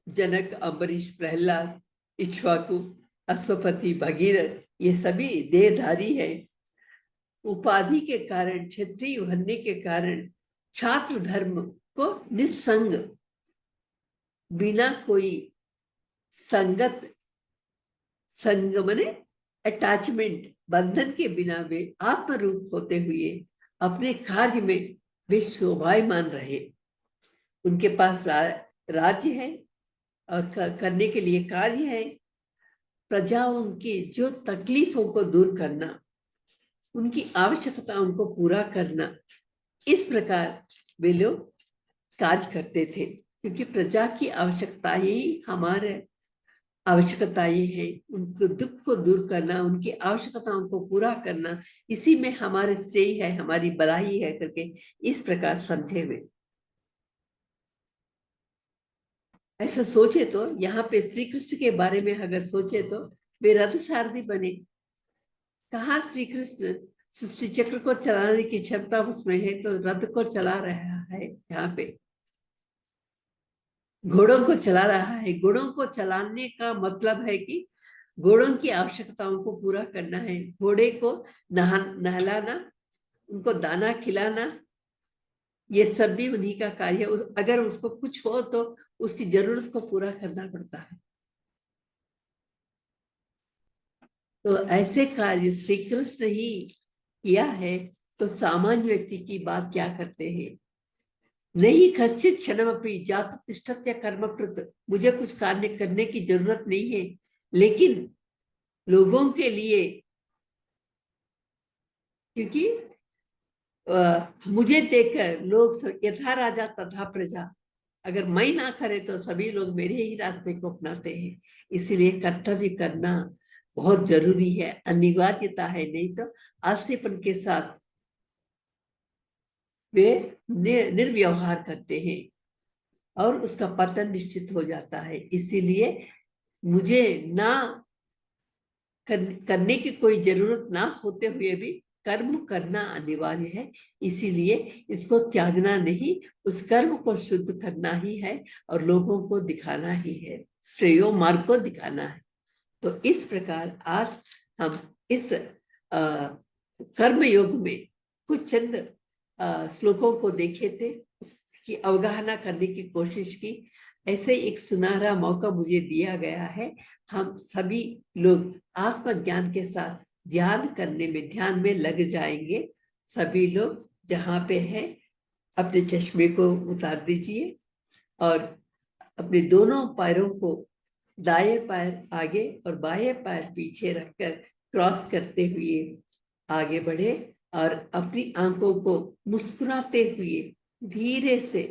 जनक, अम्बरीश, प्रहलाद, इक्ष्वाकु, अश्वपति, भगीरथ, ये सभी देहधारी है। उपाधि के कारण, क्षत्रिय बनने के कारण, छात्र धर्म को निस्संग, बिना कोई संगत, संग मने अटैचमेंट, बंधन के बिना वे आत्मरूप होते हुए अपने कार्य में वे शोभायमान रहे। उनके पास राज्य है और करने के लिए कार्य है। प्रजाओं की जो तकलीफों को दूर करना, उनकी आवश्यकताओं को पूरा करना, इस प्रकार वे लोग कार्य करते थे। क्योंकि प्रजा की आवश्यकताएं ही हमारे आवश्यकताएं हैं। उनको दुख को दूर करना, उनकी आवश्यकताओं को पूरा करना, इसी में हमारे श्रेय है, हमारी भलाई है करके इस प्रकार समझे हुए। ऐसा सोचे तो यहाँ पे श्री कृष्ण के बारे में अगर सोचे तो वे रथ सारथी बने। कहा श्री कृष्ण सृष्टि चक्र को चलाने की क्षमता उसमें है, तो रथ को चला रहा है। यहाँ पे घोड़ों को चला रहा है। घोड़ों को चलाने का मतलब है कि घोड़ों की आवश्यकताओं को पूरा करना है। घोड़े को नहलाना, उनको दाना खिलाना, ये सब भी उन्हीं का कार्य है। अगर उसको कुछ हो तो उसकी जरूरत को पूरा करना पड़ता है। तो ऐसे कार्य श्री कृष्ण ही किया है, तो सामान्य व्यक्ति की बात क्या करते हैं? नहीं कश्चित क्षणमपि जातु तिष्ठत्य कर्मकृत, मुझे कुछ कार्य करने की जरूरत नहीं है, लेकिन लोगों के लिए, क्योंकि मुझे देखकर लोग यथा राजा तथा प्रजा, अगर मैं ना करे तो सभी लोग मेरे ही रास्ते को अपनाते हैं। इसीलिए कर्तव्य करना बहुत जरूरी है, अनिवार्यता है। नहीं तो आलसीपन के साथ वे निर्व्यवहार करते हैं और उसका पतन निश्चित हो जाता है। इसीलिए मुझे ना करने की कोई जरूरत ना होते हुए भी कर्म करना अनिवार्य है। इसीलिए इसको त्यागना नहीं, उस कर्म को शुद्ध करना ही है और लोगों को दिखाना ही है, श्रेयो मार्ग को दिखाना है। तो इस प्रकार आज हम इस कर्म योग में कुछ चंद श्लोकों को देखे थे, उसकी अवगाहना करने की कोशिश की। ऐसे एक सुनहरा मौका मुझे दिया गया है। हम सभी लोग आत्मज्ञान के साथ ध्यान करने में, ध्यान में लग जाएंगे। सभी लोग जहाँ पे हैं अपने चश्मे को उतार दीजिए और अपने दोनों पैरों को, दाएं पैर आगे और बाएं पैर पीछे रखकर क्रॉस करते हुए आगे बढ़े और अपनी आंखों को मुस्कुराते हुए धीरे से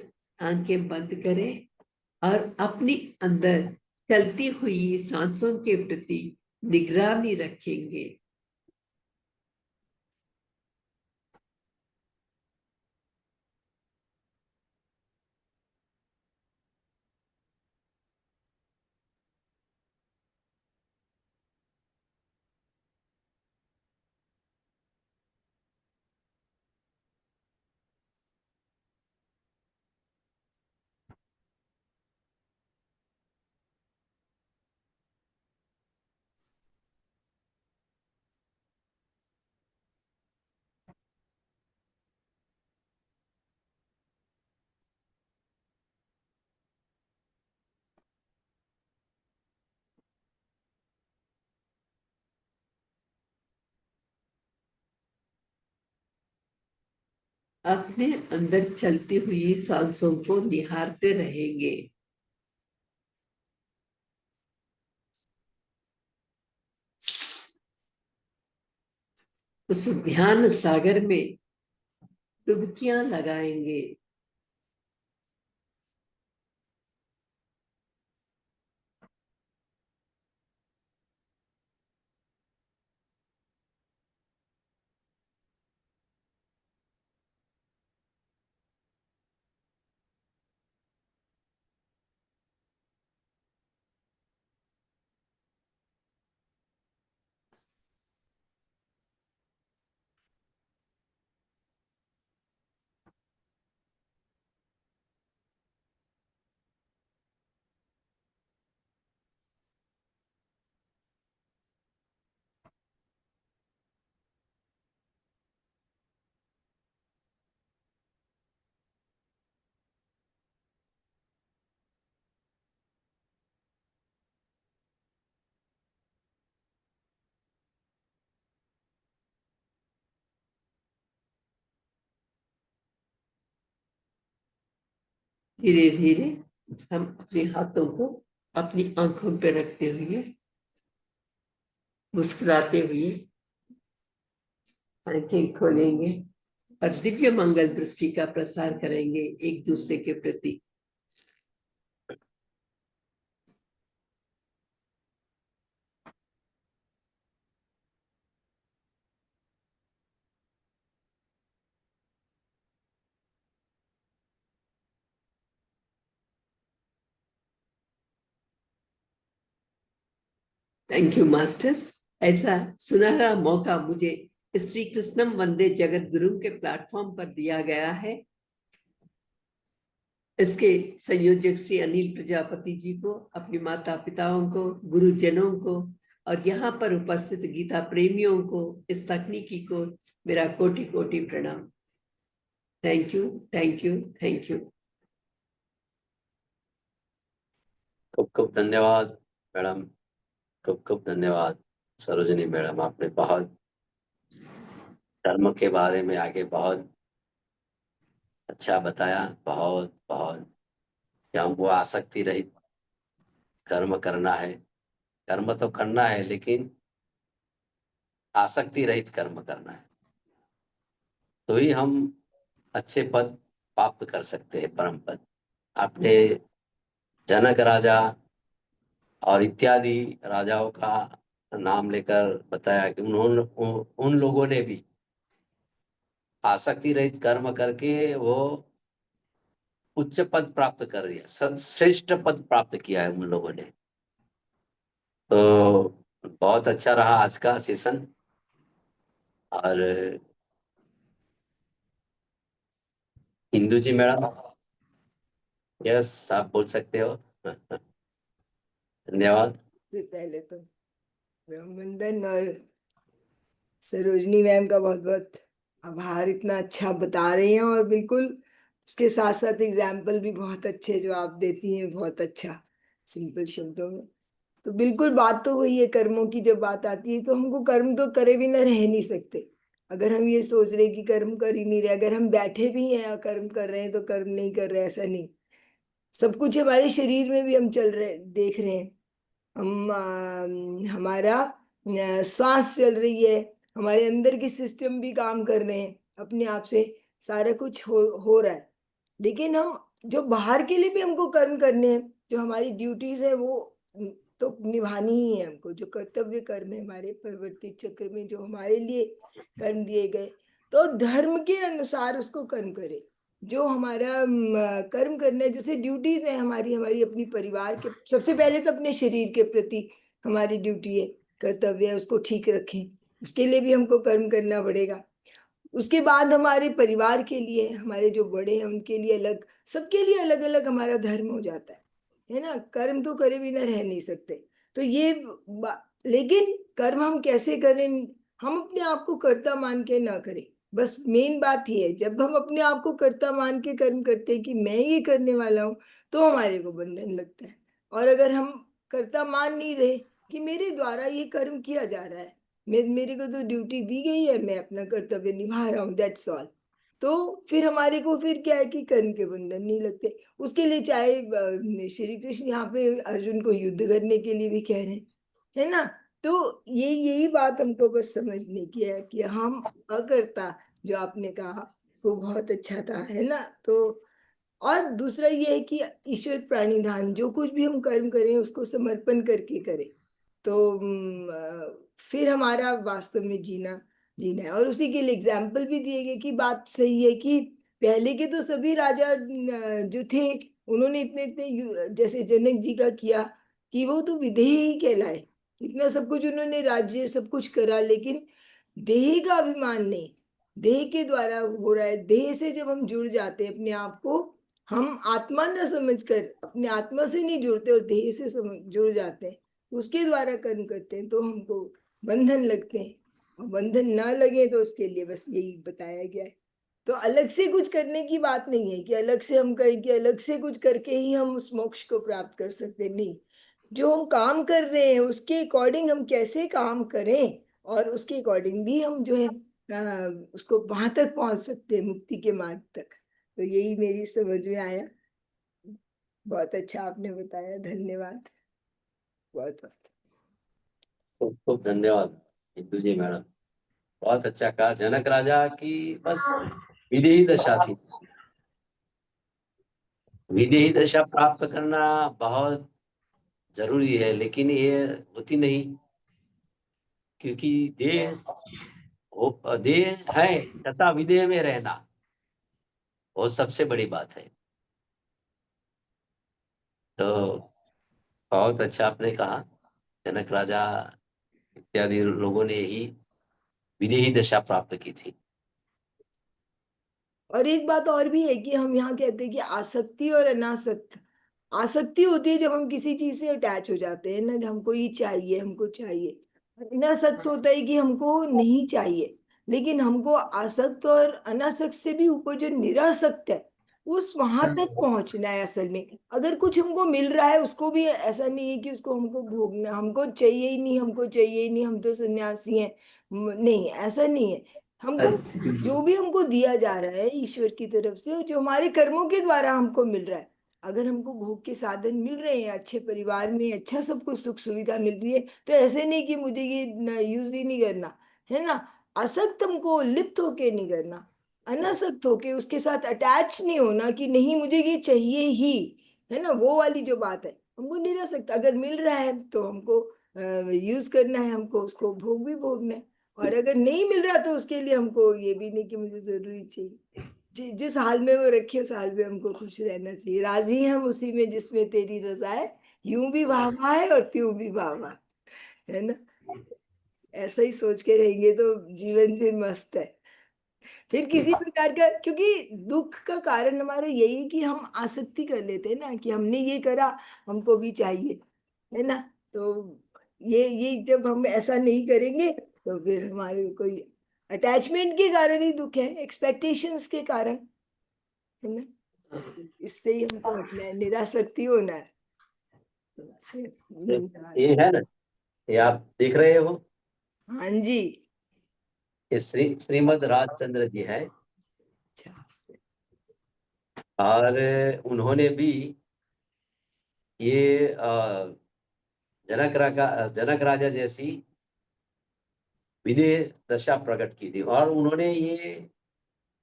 आंखें बंद करें और अपनी अंदर चलती हुई सांसों के प्रति निगरानी रखेंगे। अपने अंदर चलती हुई सांसों को निहारते रहेंगे। उस ध्यान सागर में डुबकियां लगाएंगे। धीरे धीरे हम अपने हाथों को अपनी आंखों पर रखते हुए, मुस्कुराते हुए आंखें खोलेंगे और दिव्य मंगल दृष्टि का प्रसार करेंगे एक दूसरे के प्रति। Thank you masters. ऐसा सुनहरा मौका मुझे श्री कृष्णम वंदे जगत गुरु के प्लेटफॉर्म पर दिया गया है। इसके संयोजक श्री अनिल प्रजापति जी को, अपने माता पिताओं को, गुरुजनों को और यहाँ पर उपस्थित गीता प्रेमियों को, इस तकनीकी को मेरा कोटि कोटि प्रणाम। Thank you, thank you, thank you. खूब खूब धन्यवाद मैडम, खूब खूब धन्यवाद सरोजिनी मैडम। आपने बहुत धर्म के बारे में आगे बहुत अच्छा बताया। बहुत बहुत कि हमको आसक्ति रहित कर्म करना है। कर्म तो करना है लेकिन आसक्ति रहित कर्म करना है, तो ही हम अच्छे पद प्राप्त कर सकते हैं, परम पद। आपने जनक राजा और इत्यादि राजाओं का नाम लेकर बताया कि उन्होंने उन लोगों ने भी आसक्ति रहित कर्म करके वो उच्च पद प्राप्त कर लिया, श्रेष्ठ पद प्राप्त किया है उन लोगों ने। तो बहुत अच्छा रहा आज का सेशन। और इंदू जी मैडम, यस आप बोल सकते हो। धन्यवाद। सबसे पहले तो ब्रह्मंदन और सरोजनी मैम का बहुत बहुत आभार, इतना अच्छा बता रही हैं और बिल्कुल उसके साथ साथ एग्जाम्पल भी बहुत अच्छे जो आप देती हैं, बहुत अच्छा सिंपल शब्दों में। तो बिल्कुल बात तो वही है, कर्मों की जब बात आती है तो हमको कर्म तो करे बिना रह नहीं सकते। अगर हम ये सोच रहे कि कर्म कर ही नहीं रहे, अगर हम बैठे भी हैं और कर्म कर रहे हैं तो कर्म नहीं कर रहे, ऐसा नहीं। सब कुछ हमारे शरीर में भी हम चल रहे देख रहे हैं। हम हमारा सांस चल रही है, हमारे अंदर के सिस्टम भी काम कर रहे हैं अपने आप से, सारा कुछ हो रहा है। लेकिन हम जो बाहर के लिए भी हमको कर्म करने हैं, जो हमारी ड्यूटीज है वो तो निभानी ही है हमको। जो कर्तव्य कर्म है हमारे परिवर्तित चक्र में जो हमारे लिए कर्म दिए गए, तो धर्म के अनुसार उसको कर्म करे। जो हमारा कर्म करना है, जैसे ड्यूटीज है हमारी, हमारी अपनी परिवार के, सबसे पहले तो अपने शरीर के प्रति हमारी ड्यूटी है, कर्तव्य है, उसको ठीक रखें, उसके लिए भी हमको कर्म करना पड़ेगा। उसके बाद हमारे परिवार के लिए, हमारे जो बड़े हैं उनके लिए अलग, सबके लिए अलग अलग हमारा धर्म हो जाता है ना। कर्म तो करे बिना रह नहीं सकते। तो ये लेकिन कर्म हम कैसे करें? हम अपने आप को कर्ता मान के ना करें। बस मेन बात ये है, जब हम अपने आप को कर्ता मान के कर्म करते हैं कि मैं ये करने वाला हूँ, तो हमारे को बंधन लगता है। और अगर हम कर्ता मान नहीं रहे कि मेरे द्वारा ये कर्म किया जा रहा है, मेरे को तो ड्यूटी दी गई है, मैं अपना कर्तव्य निभा रहा हूँ, दैट्स ऑल। तो फिर हमारे को फिर क्या है कि कर्म के बंधन नहीं लगते। उसके लिए चाहे श्री कृष्ण यहाँ पे अर्जुन को युद्ध करने के लिए भी कह रहे हैं, है ना। तो ये यही बात हमको बस समझने की है कि हम अकर्ता, जो आपने कहा वो बहुत अच्छा था, है ना। तो और दूसरा ये है कि ईश्वर प्राणिधान, जो कुछ भी हम कर्म करें उसको समर्पण करके करें, तो फिर हमारा वास्तव में जीना जीना है। और उसी के लिए एग्जाम्पल भी दिए गए कि बात सही है कि पहले के तो सभी राजा जो थे, उन्होंने इतने इतने जैसे जनक जी का किया कि वो तो विधेय ही कहलाए। इतना सब कुछ उन्होंने राज्य सब कुछ करा, लेकिन देह का अभिमान नहीं। देह के द्वारा हो रहा है, देह से जब हम जुड़ जाते हैं अपने आप को, हम आत्मा न समझकर अपने आत्मा से नहीं जुड़ते और देह से जुड़ जाते हैं, उसके द्वारा कर्म करते हैं, तो हमको बंधन लगते हैं। और बंधन ना लगे तो उसके लिए बस यही बताया गया है। तो अलग से कुछ करने की बात नहीं है कि अलग से हम कहें कि अलग से कुछ करके ही हम उस मोक्ष को प्राप्त कर सकते, नहीं। जो हम काम कर रहे हैं उसके अकॉर्डिंग हम कैसे काम करें, और उसके अकॉर्डिंग भी हम जो है उसको वहां तक पहुंच सकते हैं, मुक्ति के मार्ग तक। तो यही मेरी समझ में आया। बहुत अच्छा आपने बताया, धन्यवाद बहुत बहुत। खूब खूब धन्यवाद इंदु जी मैडम, बहुत अच्छा कहा। जनक राजा की बस विदेही दशा थी, विदेही दशा प्राप्त करना बहुत जरूरी है, लेकिन ये होती नहीं, क्योंकि देह है तथा विदेह में रहना, वो सबसे बड़ी बात है। तो बहुत अच्छा आपने कहा, जनक राजा इत्यादि लोगों ने ही विदेही दशा प्राप्त की थी। और एक बात और भी है कि हम यहाँ कहते हैं कि आसक्ति और अनासक्त। आसक्ति होती है जब हम किसी चीज से अटैच हो जाते हैं ना, जब हमको ये चाहिए, हमको चाहिए। अनासक्त होता है कि हमको नहीं चाहिए। लेकिन हमको आसक्त और अनासक्त से भी ऊपर जो निरासक्त है, उस वहां तक पहुंचना है असल में। अगर कुछ हमको मिल रहा है, उसको भी ऐसा नहीं है कि उसको हमको भोगना, हमको चाहिए ही नहीं, हमको चाहिए ही नहीं, हम तो सन्यासी हैं। नहीं, ऐसा नहीं है। हमको जो भी हमको दिया जा रहा है ईश्वर की तरफ से, और जो हमारे कर्मों के द्वारा हमको मिल रहा है, अगर हमको भोग के साधन मिल रहे हैं, अच्छे परिवार में अच्छा सब कुछ सुख सुविधा मिल रही है, तो ऐसे नहीं कि मुझे ये यूज ही नहीं करना, है ना। आसक्त हमको लिप्त होके नहीं करना, अनासक्त होके उसके साथ अटैच नहीं होना कि नहीं मुझे ये चाहिए ही, है ना। वो वाली जो बात है, हमको निरासक्त अगर मिल रहा है तो हमको यूज करना है, हमको उसको भोग भी भोगना है। और अगर नहीं मिल रहा तो उसके लिए हमको ये भी नहीं कि मुझे जरूरी चाहिए। जिस हाल में वो रखे उस हाल में हमको खुश रहना चाहिए। राजी हैं हम उसी में जिसमें तेरी रजा है, यूं भी वाह वाह है और त्यों भी वाह वाह, है ना। ऐसा ही सोच के रहेंगे तो जीवन फिर मस्त है। फिर किसी प्रकार का, क्योंकि दुख का कारण हमारा यही है कि हम आसक्ति कर लेते हैं ना, कि हमने ये करा, हमको भी चाहिए, है ना। तो ये जब हम ऐसा नहीं करेंगे तो फिर हमारे कोई अटैचमेंट के कारण ही दुख है, एक्सपेक्टेशंस के कारण, है ना। इससे ही हमको हटना है, निरासक्ति होना है। धन्यवाद। ये है ना, ये आप देख रहे हो, हाँ जी। ये श्रीमद राजचंद्र जी है, अच्छा। और उन्होंने भी ये जनक राजा जैसी विदेह दशा प्रकट की थी, और उन्होंने ये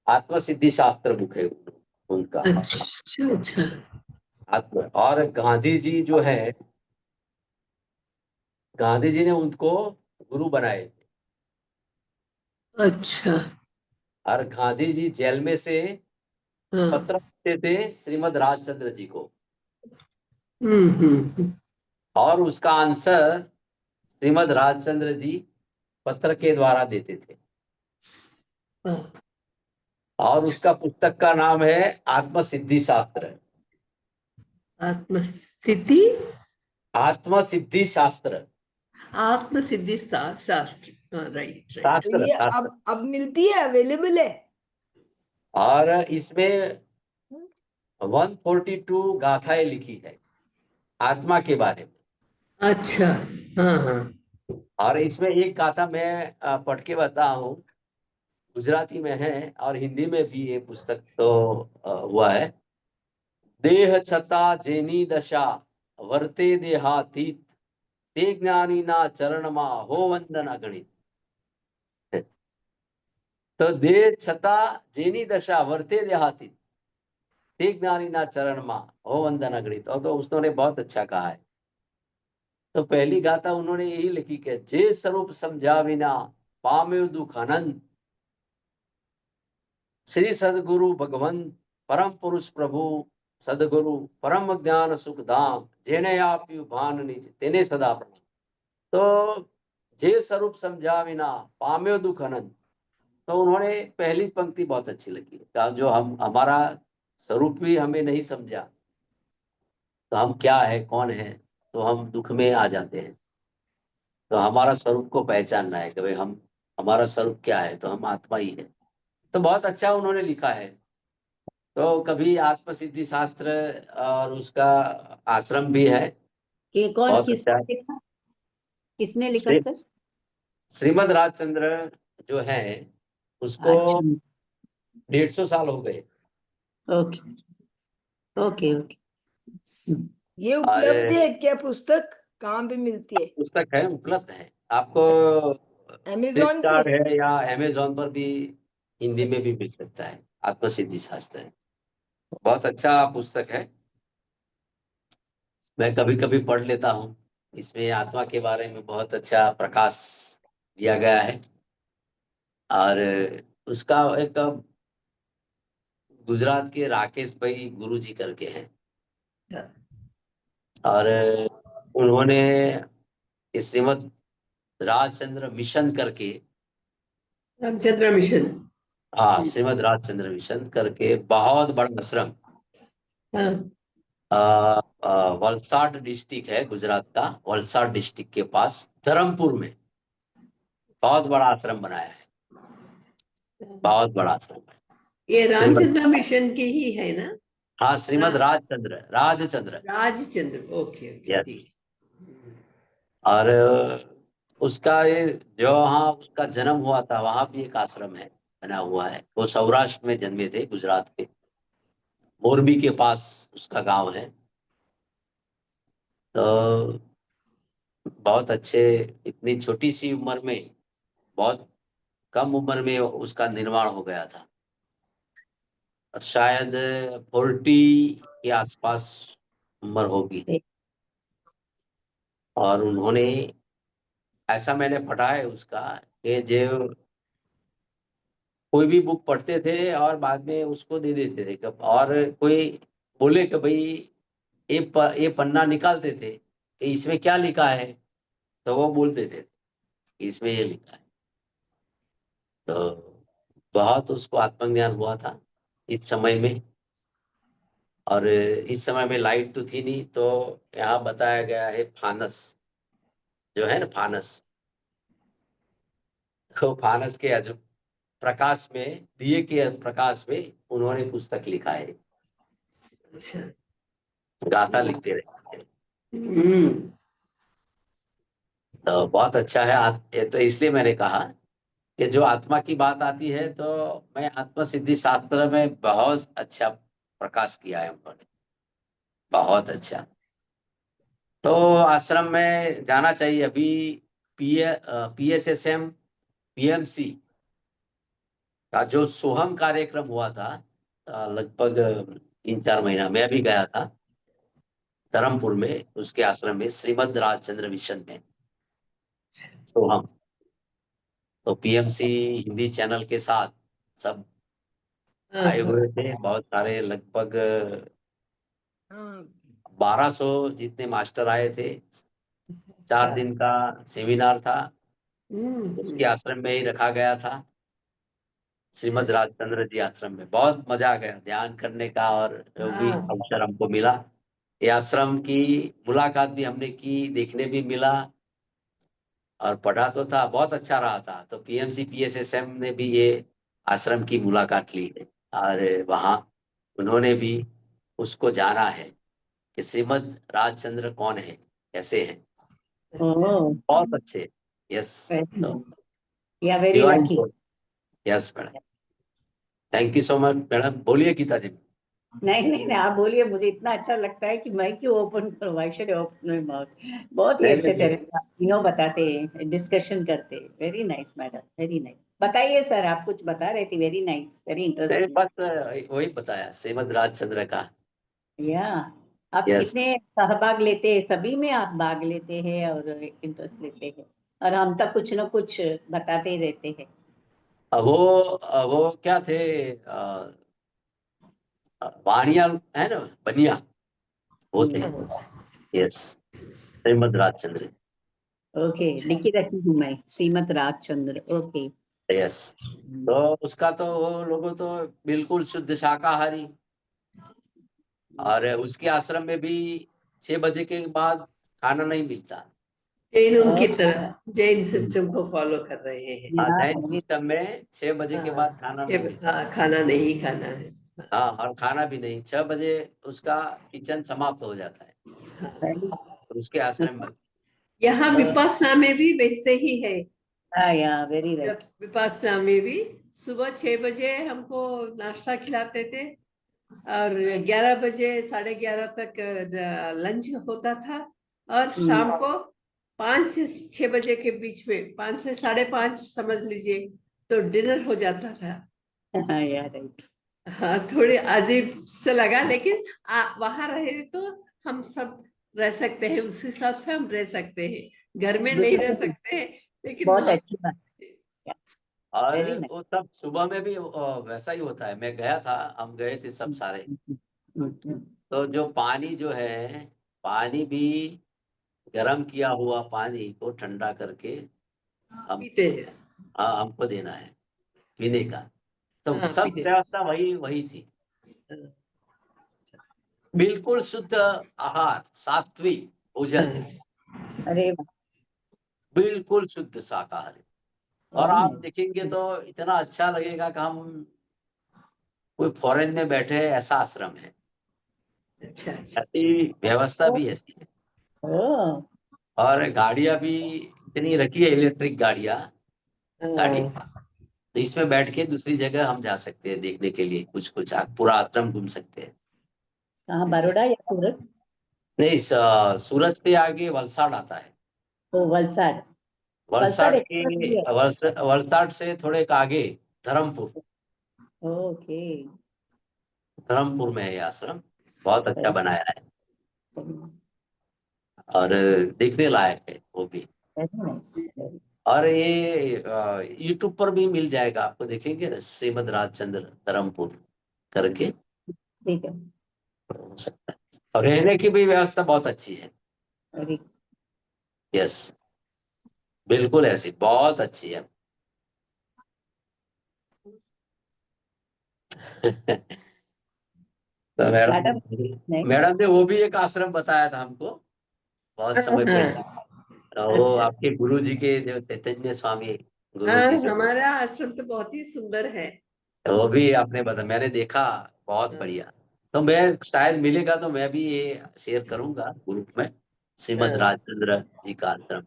आत्मसिद्धि शास्त्र बुक है उनका। अच्छा अच्छा आत्म और गांधी जी जो है, गांधी जी ने उनको गुरु बनाए, अच्छा। और गांधी जी जेल में से हाँ। पत्र लिखते थे श्रीमद राजचंद्र जी को, हम्म। और उसका आंसर श्रीमद राजचंद्र जी पत्र के द्वारा देते थे। हाँ, और उसका पुस्तक का नाम है आत्मसिद्धि शास्त्र। आत्मस्थिति, आत्मसिद्धि शास्त्र, आत्म सिद्धि शास्त्र। हाँ, राइट राइट। तो शास्त्र ये शास्त्र। अब मिलती है, अवेलेबल है। और इसमें 142 गाथाएं लिखी है आत्मा के बारे में। अच्छा। हाँ हाँ। और इसमें एक गाथा मैं पढ़ के बता हूँ, गुजराती में है और हिंदी में भी ये पुस्तक तो हुआ है। देह छता जेनी दशा वर्ते देहातीत, ते ज्ञानी ना चरण मा हो वंदन अगणित। तो देह छता जेनी दशा वर्ते देहातीत, ते ज्ञानी ना चरण मा हो वंदन अगणित। और तो उसने बहुत अच्छा कहा है। तो पहली गाथा उन्होंने यही लिखी कि जे स्वरूप समझा बिना पाम्यो दुख अनंत, श्री सदगुरु भगवंत परम पुरुष प्रभु सदगुरु परम ज्ञान सुख धाम, जेने आप भान निज तेने सदा प्रणाम। तो जे स्वरूप समझा बिना पाम्यो दुख अनंत, तो उन्होंने पहली पंक्ति बहुत अच्छी लगी, कहा जो हम हमारा स्वरूप भी हमें नहीं समझा, तो हम क्या है कौन है, तो हम दुख में आ जाते हैं। तो हमारा स्वरूप को पहचानना है कि भाई हम, हमारा स्वरूप क्या है, तो हम आत्मा ही है। तो बहुत अच्छा उन्होंने लिखा है। तो कभी आत्मसिद्धि शास्त्र और उसका आश्रम भी है, कि कौन बहुत अच्छा है। किसने लिखा, किसने लिखा श्री, सर? श्रीमद राजचंद्र जो है, उसको अच्छा। 150 साल हो गए। Okay okay okay. ये उपलब्ध है क्या पुस्तक? कहाँ पे मिलती है? पुस्तक है, उपलब्ध है आपको, अमेजोन पे? फ्लिपकार्ट है या अमेजोन पर भी हिंदी में अच्छा। भी मिल सकता है। आत्मसिद्धि शास्त्र बहुत अच्छा पुस्तक है, मैं कभी कभी पढ़ लेता हूँ। इसमें आत्मा के बारे में बहुत अच्छा प्रकाश दिया गया है। और उसका एक गुजरात के राकेश भाई गुरु जी करके हैं, और उन्होंने इस श्रीमद राजचंद्र मिशन करके, रामचंद्र मिशन। हाँ श्रीमद राजचंद्र मिशन करके बहुत बड़ा आश्रम, हाँ। वलसाड डिस्ट्रिक्ट है गुजरात का, वलसाड डिस्ट्रिक्ट के पास धर्मपुर में बहुत बड़ा आश्रम बनाया है, बहुत बड़ा आश्रम है। ये श्रीमद, रामचंद्र मिशन की ही है ना? हाँ Shrimad Rajchandra, Rajchandra, Rajchandra, okay okay, yes. ठीक। और उसका ये जो, हाँ उसका जन्म हुआ था वहां भी एक आश्रम है बना हुआ है। वो सौराष्ट्र में जन्मे थे, गुजरात के मोरबी के पास उसका गांव है। तो बहुत अच्छे, इतनी छोटी सी उम्र में, बहुत कम उम्र में उसका निर्माण हो गया था। शायद 40 के आसपास उम्र होगी। और उन्होंने, ऐसा मैंने पढ़ा है उसका, कि जो कोई भी बुक पढ़ते थे और बाद में उसको दे देते थे, और कोई बोले कि भाई ये पन्ना निकालते थे कि इसमें क्या लिखा है, तो वो बोल देते थे इसमें ये लिखा है। तो बहुत उसको आत्मज्ञान हुआ था इस समय में। और इस समय में लाइट तो थी नहीं, तो यहाँ बताया गया है फानस, जो है ना फानस, तो फानस के प्रकाश में, दिए के प्रकाश में उन्होंने पुस्तक लिखा है, अच्छा। गाथा लिखते रहे। हम्म। तो बहुत अच्छा है। ये तो इसलिए मैंने कहा कि जो आत्मा की बात आती है, तो मैं आत्म सिद्धि शास्त्र में बहुत अच्छा प्रकाश किया है उन्होंने, बहुत अच्छा। तो आश्रम में जाना चाहिए। अभी PSSM PMC का जो सोहम कार्यक्रम हुआ था, लगभग 3-4 महीना, मैं भी गया था धर्मपुर में, उसके आश्रम में श्रीमद राजचंद्र मिशन में सोहम। तो PMC हिंदी चैनल के साथ सब हाँ आए हाँ। हुए थे, बहुत सारे, लगभग हाँ 1200 जितने मास्टर आए थे। 4 दिन का सेमिनार था, उसके हम्म। आश्रम में ही रखा गया था, श्रीमद अच्छा। राजचंद्र जी आश्रम में। बहुत मजा आ गया ध्यान करने का, और जो भी हाँ। अवसर हमको मिला, ये आश्रम की मुलाकात भी हमने की, देखने भी मिला, और पढ़ा तो था, बहुत अच्छा रहा था। तो PMC PSSM ने भी ये आश्रम की मुलाकात ली है, और वहाँ उन्होंने भी उसको जाना है कि श्रीमद राजचंद्र कौन है, कैसे हैं। ओह, बहुत अच्छे। यस। तो या very divine lucky. Soul. Yes madam, thank you so much madam. बोलिए गीता जी। नहीं नहीं नहीं, आप बोलिए, मुझे इतना अच्छा लगता है कि मैं क्यों ओपन करूं, why should open my mouth. बहुत ही नहीं अच्छे नहीं तरह से आप तीनों बताते हैं, डिस्कशन करते हैं। Very nice madam, very nice. बताइए सर, आप कुछ बता रहे थे, वेरी नाइस, वेरी नहीं, इंटरेस्टिंग। बस वही बताया श्रीमद राजचंद्र का। या आप यस। कितने सहभाग लेते हैं, सभी में आप भाग लेते हैं और इंटरेस्ट लेते हैं, और हम तक कुछ न कुछ बताते ही रहते हैं। वो क्या थे, वाणिया है ना, बनिया, वो थे। यस, श्रीमद राजचंद्र। ओके, लिखी रखी हूँ मैं, श्रीमद राजचंद्र। ओके। यस। तो उसका तो वो लोगों तो बिल्कुल शुद्ध शाकाहारी, और उसके आश्रम में भी 6 बजे के बाद खाना नहीं मिलता। जैनों की अच्छा। तरह जैन सिस्टम को फॉलो कर रहे हैं। हाँ, या जैन सिस्टम में 6 बजे के बाद हाँ, खाना नहीं मिलता। हाँ, खाना नहीं खाना है। हाँ, और खाना भी नहीं, 6 बजे उसका किचन समाप्त हो जाता है, वेरी, और उसके आश्रम में। यहाँ तो विपासना में भी वैसे ही है। या वेरी राइट। विपासना में भी सुबह 6 बजे हमको नाश्ता खिलाते थे, और 11 बजे 11:30 तक लंच होता था, और शाम को 5 से 6 बजे के बीच में, 5 से 5:30 समझ लीजिए, तो डिनर हो जाता था। हाँ यार, राइट। हाँ, थोड़ी अजीब से लगा, लेकिन वहां रहे तो हम सब रह सकते हैं, उस हिसाब से हम रह सकते हैं। घर में नहीं रह सकते हैं, लेकिन बहुत वहां अच्छी बात। और वेरी नाइस। वो सब सुबह में भी वैसा ही होता है। मैं गया था, हम गए थे सब सारे। तो जो पानी जो है, पानी भी गर्म किया हुआ पानी को ठंडा करके हम पीते हैं। हमको देना है पीने का। तो हाँ, सब पीते व्यवस्था वही वही थी। हैं। बिल्कुल शुद्ध आहार, सात्विक भोजन, हाँ, अरे वाह, बिल्कुल शुद्ध शाकाहारी। और वेरी आप नाइस। देखेंगे तो इतना अच्छा लगेगा कि हम कोई फॉरेन में बैठे हैं, ऐसा आश्रम है। अच्छा अच्छा। ऐसी व्यवस्था भी ऐसी है। ओह, और गाड़ियां भी इतनी रखी है, इलेक्ट्रिक गाड़ियां, गाड़ी। हाँ, तो इसमें बैठ के दूसरी जगह हम जा सकते हैं देखने के लिए, कुछ कुछ पूरा आश्रम घूम सकते हैं। कहाँ, अच्छा। बड़ौदा या सूरत? नहीं, सूरत से आगे वलसाड आता है। ओ, वलसाड। वलसाड वलसाड के एक्सप्रेस भी है। वलसाड से थोड़े एक आगे धर्मपुर, ओके। धर्मपुर में है ये आश्रम। बहुत अच्छा बनाया है, वेरी और देखने लायक है वो भी। नाइस। और ये यूट्यूब पर भी मिल जाएगा आपको, देखेंगे ना, श्रीमद राजचंद्र धर्मपुर करके, ठीक है। हो सकता है। और रहने की भी व्यवस्था बहुत अच्छी है। वेरी। यस, बिल्कुल ऐसी बहुत अच्छी है। तो मैडम, मैडम, नहीं। मैडम ने वो भी एक आश्रम बताया था हमको बहुत समय पहले। हाँ, वो अच्छा अच्छा। आपके गुरु जी के जो चैतन्य स्वामी गुरु हाँ, जी जो, हमारा आश्रम तो बहुत ही सुंदर है। वो भी आपने बताया, मैंने देखा, बहुत हाँ, बढ़िया। तो मैं शायद मिलेगा तो मैं भी ये शेयर करूंगा ग्रुप में, श्रीमद हाँ, राजचंद्र जी का आश्रम, जी,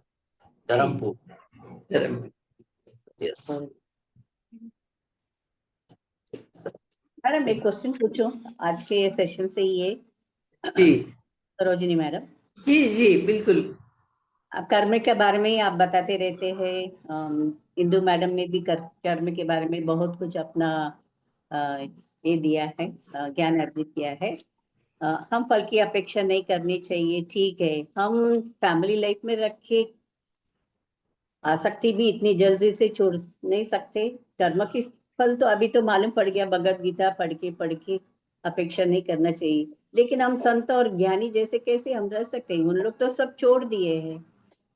धर्मपुर। धर्म। यस। मैडम, एक क्वेश्चन पूछूं आज के सेशन से ये, जी सरोजिनी मैडम, जी जी, बिल्कुल। आप कर्म के बारे में ही आप बताते रहते हैं। इंदु मैडम ने भी कर्म के बारे में बहुत कुछ अपना अ, ये दिया है, ज्ञान अर्जित किया है। हम फल की अपेक्षा नहीं करनी चाहिए, ठीक है। हम फैमिली लाइफ में रखे आसक्ति भी इतनी जल्दी से छोड़ नहीं सकते। कर्म की फल तो अभी तो मालूम पड़ गया, भगवद गीता पढ़ के अपेक्षा नहीं करना चाहिए। लेकिन हम संत और ज्ञानी जैसे कैसे हम रह सकते हैं? उन लोग तो सब छोड़ दिए हैं,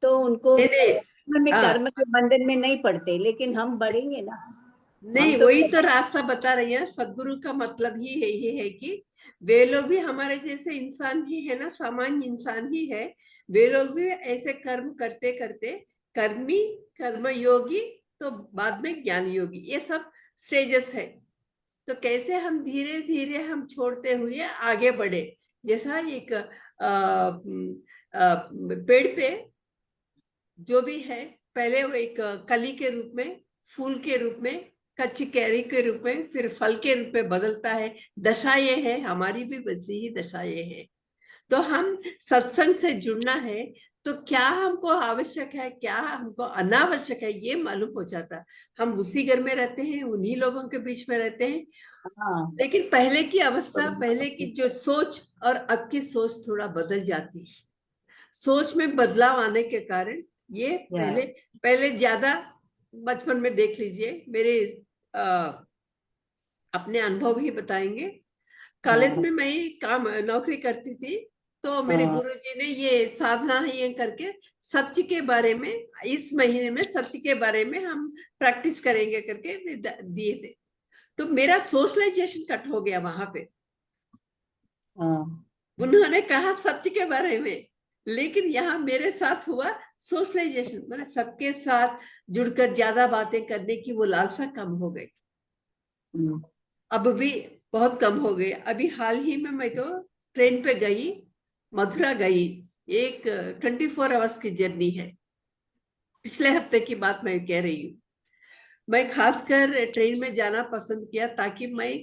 तो उनको नहीं नहीं, कर्म में, हाँ, कर्म के बंधन में नहीं पड़ते, लेकिन हम बढ़ेंगे ना। हम नहीं, तो वही तो रास्ता बता रही है। सदगुरु का मतलब ही है, ये है कि वे लोग भी हमारे जैसे इंसान ही है ना, सामान्य इंसान ही है। वे लोग भी ऐसे कर्म करते करते, कर्मी, कर्म योगी, तो बाद में ज्ञान योगी, ये सब स्टेजेस है। तो कैसे हम धीरे धीरे हम छोड़ते हुए आगे बढ़े। जैसा एक पेड़ पे जो भी है, पहले वो एक कली के रूप में, फूल के रूप में, कच्ची कैरी के रूप में, फिर फल के रूप में बदलता है। दशा ये है, हमारी भी वैसी ही दशा ये है। तो हम सत्संग से जुड़ना है, तो क्या हमको आवश्यक है, क्या हमको अनावश्यक है, ये मालूम हो जाता। हम उसी घर में रहते हैं, उन्हीं लोगों के बीच में रहते हैं, हाँ, लेकिन पहले की अवस्था, पहले की जो सोच और अब की सोच थोड़ा बदल जाती है। सोच में बदलाव आने के कारण ये या पहले पहले ज्यादा, बचपन में देख लीजिए, मेरे अपने अनुभव ही बताएंगे। कॉलेज हाँ, में मैं काम नौकरी करती थी, तो मेरे हाँ, गुरुजी ने ये साधना है ये करके, सत्य के बारे में, इस महीने में सत्य के बारे में हम प्रैक्टिस करेंगे करके दिए थे। तो मेरा सोशलाइजेशन कट हो गया वहां पे। हाँ, उन्होंने कहा सत्य के बारे में, लेकिन यहाँ मेरे साथ हुआ सोशलाइजेशन, मैंने सबके साथ जुड़कर ज्यादा बातें करने की वो लालसा कम हो गई। हम्म, अब भी बहुत कम हो गई। अभी हाल ही में मैं तो ट्रेन पे गई, मथुरा गई। एक 24 आवर्स की जर्नी है, पिछले हफ्ते की बात मैं कह रही हूँ। मैं खासकर ट्रेन में जाना पसंद किया ताकि मैं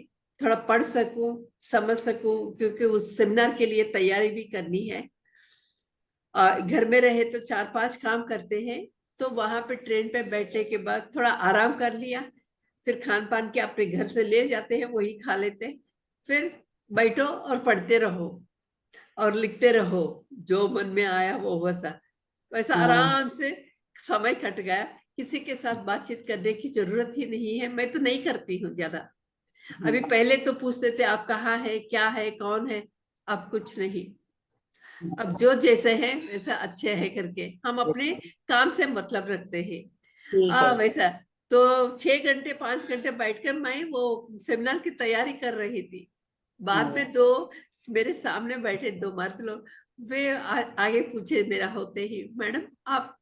थोड़ा पढ़ सकूं, समझ सकूं, क्योंकि उस सेमिनार के लिए तैयारी भी करनी है। घर में रहे तो 4-5 काम करते हैं, तो वहां पे ट्रेन पे बैठने के बाद थोड़ा आराम कर लिया, फिर खान पान के अपने घर से ले जाते हैं, वही खा लेते हैं, फिर बैठो और पढ़ते रहो और लिखते रहो, जो मन में आया वो वैसा वैसा आराम से समय कट गया। किसी के साथ बातचीत करने की जरूरत ही नहीं है, मैं तो नहीं करती हूँ ज्यादा। अभी पहले तो पूछते थे आप कहाँ है, क्या है, कौन है, अब कुछ नहीं। अब जो जैसे हैं वैसा अच्छे है करके हम अपने काम से मतलब रखते हैं। ठीक है। वैसा तो 6 घंटे 5 घंटे बैठकर मैं वो सेमिनार की तैयारी कर रही थी। बाद में दो मेरे सामने बैठे 2 मर्द लोग, वे आगे पूछे मेरा होते ही, मैडम आप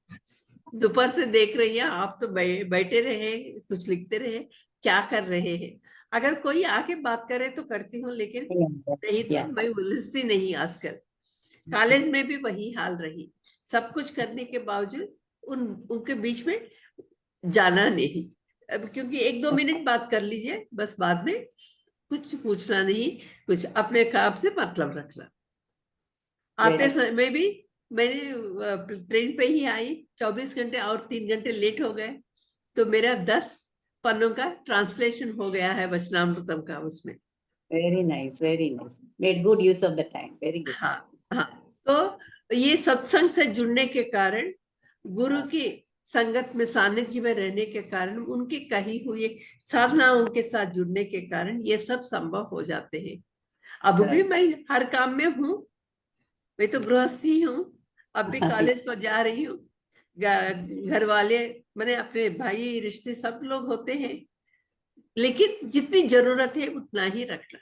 दोपहर से देख रही हैं, आप तो बैठे रहे, कुछ लिखते रहे, क्या कर रहे हैं? अगर कोई आके बात करे तो करती हूँ, लेकिन नहीं तो मैं उलझती नहीं आजकल। कॉलेज में भी वही हाल रही, सब कुछ करने के बावजूद उनके बीच में जाना नहीं। अब क्योंकि 1-2 मिनट बात कर लीजिए बस, बाद में कुछ पूछना नहीं, कुछ अपने काम से मतलब रखना। आते समय भी मैंने ट्रेन पे ही आई, 24 घंटे और 3 घंटे लेट हो गए, तो मेरा 10 पन्नों का ट्रांसलेशन हो गया है वचनामृतम का उसमें। Very nice, very nice, made good use of the time, very good. हाँ हाँ, तो ये सत्संग से जुड़ने के कारण, गुरु की संगत में सानिध्य में रहने के कारण, उनकी कही हुई साधनाओं के साथ जुड़ने के कारण ये सब संभव हो जाते हैं। अब भी मैं हर काम में हूँ, मैं तो गृहस्थी हूँ, अब भी कॉलेज को जा रही हूँ। घर वाले मैंने अपने भाई रिश्ते सब लोग होते हैं, लेकिन जितनी जरूरत है उतना ही रखना,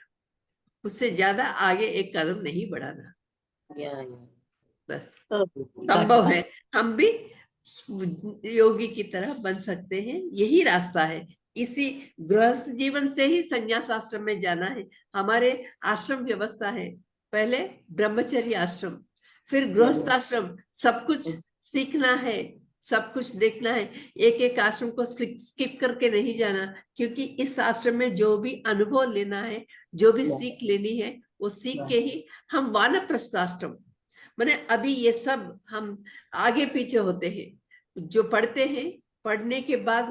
उससे ज्यादा आगे एक कदम नहीं बढ़ाना, बस। संभव है, हम भी योगी की तरह बन सकते हैं, यही रास्ता है। इसी गृहस्थ जीवन से ही संन्यास आश्रम में जाना है। हमारे आश्रम व्यवस्था है, पहले ब्रह्मचर्य आश्रम, फिर गृहस्थ आश्रम, सब कुछ सीखना है, सब कुछ देखना है। एक एक आश्रम को स्किप करके नहीं जाना, क्योंकि इस आश्रम में जो भी अनुभव लेना है, जो भी सीख लेनी है, वो सीख के ही हम वानप्रस्थ आश्रम, मैंने अभी ये सब हम आगे पीछे होते हैं, जो पढ़ते हैं, पढ़ने के बाद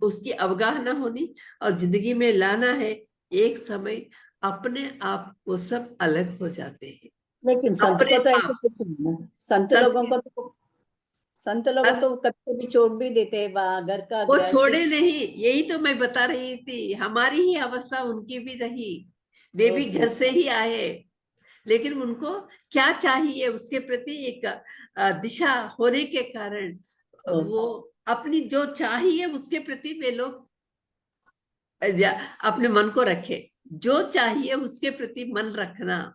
उसकी अवगाह न होनी और जिंदगी में लाना है, एक समय अपने आप वो सब अलग हो जाते हैं। लेकिन संत अपने को तो ऐसे आप कुछ नहीं है। संत लोगों तो कभी कभी छोड़ भी देते हैं, घर का वो गृहस्थी। छोड़े नहीं, यही तो मैं बता रही थी, हमारी ही अवस्था उनकी भी रही। वे भी घर से ही आए, लेकिन उनको क्या चाहिए उसके प्रति एक दिशा होने के कारण वो अपनी जो चाहिए उसके प्रति वे लोग अपने मन को रखे, जो चाहिए उसके प्रति मन रखना,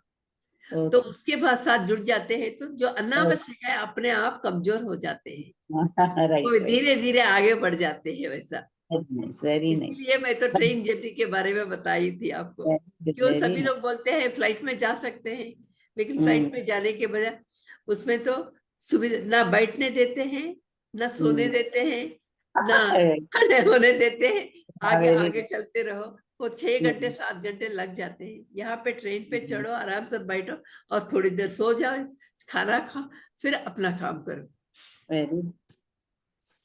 तो उसके बाद साथ जुड़ जाते हैं, तो जो अनावश्यक है अपने आप कमजोर हो जाते हैं, वो धीरे धीरे आगे बढ़ जाते हैं वैसा। वेरी नाइस, इसीलिए मैं तो ट्रेन जर्नी के बारे में बताई थी आपको। क्यों सभी लोग बोलते हैं फ्लाइट में जा सकते हैं, लेकिन फ्लाइट में जाने के बजाय उसमें तो सुविधा ना बैठने देते हैं, ना सोने देते हैं, ना खड़े होने देते हैं, आगे आगे चलते रहो। वो 6 घंटे 7 घंटे लग जाते हैं। यहाँ पे ट्रेन पे चढ़ो, आराम से बैठो और थोड़ी देर सो जाओ, खाना खाओ, फिर अपना काम करो।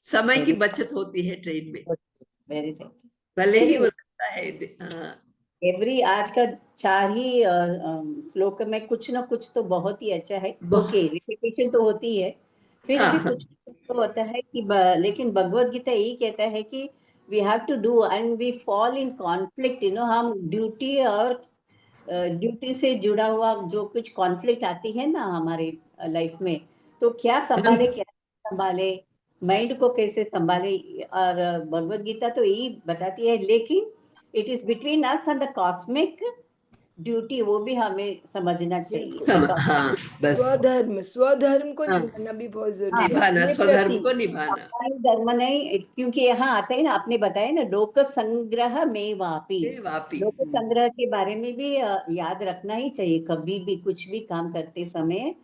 समय की बचत होती है ट्रेन में, वेरी राइट, भले ही वो लगता है। हाँ, एवरी आज का 4 ही श्लोक में कुछ ना कुछ तो बहुत ही अच्छा है। ओके, रिपीटेशन तो होती है, फिर भी कुछ तो होता है कि लेकिन भगवत गीता यही कहता है कि we have to do and we fall in conflict, हम ड्यूटी और ड्यूटी से जुड़ा हुआ जो कुछ कॉन्फ्लिक्ट आती है ना हमारे लाइफ में, तो क्या संभाले, क्या संभाले, माइंड को कैसे संभाले। और भगवत गीता तो यही बताती है, लेकिन it is between us and the cosmic duty, वो भी हमें समझना चाहिए। हाँ, बस स्वधर्म को निभाना भी बहुत जरूरी है, निभाना, अपने स्वधर्म प्रति। को निभाना। धर्म नहीं, क्योंकि यहाँ आता है ना, आपने बताया ना, लोक संग्रह में वापी, वापी लोक संग्रह के बारे में भी याद रखना ही चाहिए। कभी भी कुछ भी काम करते समय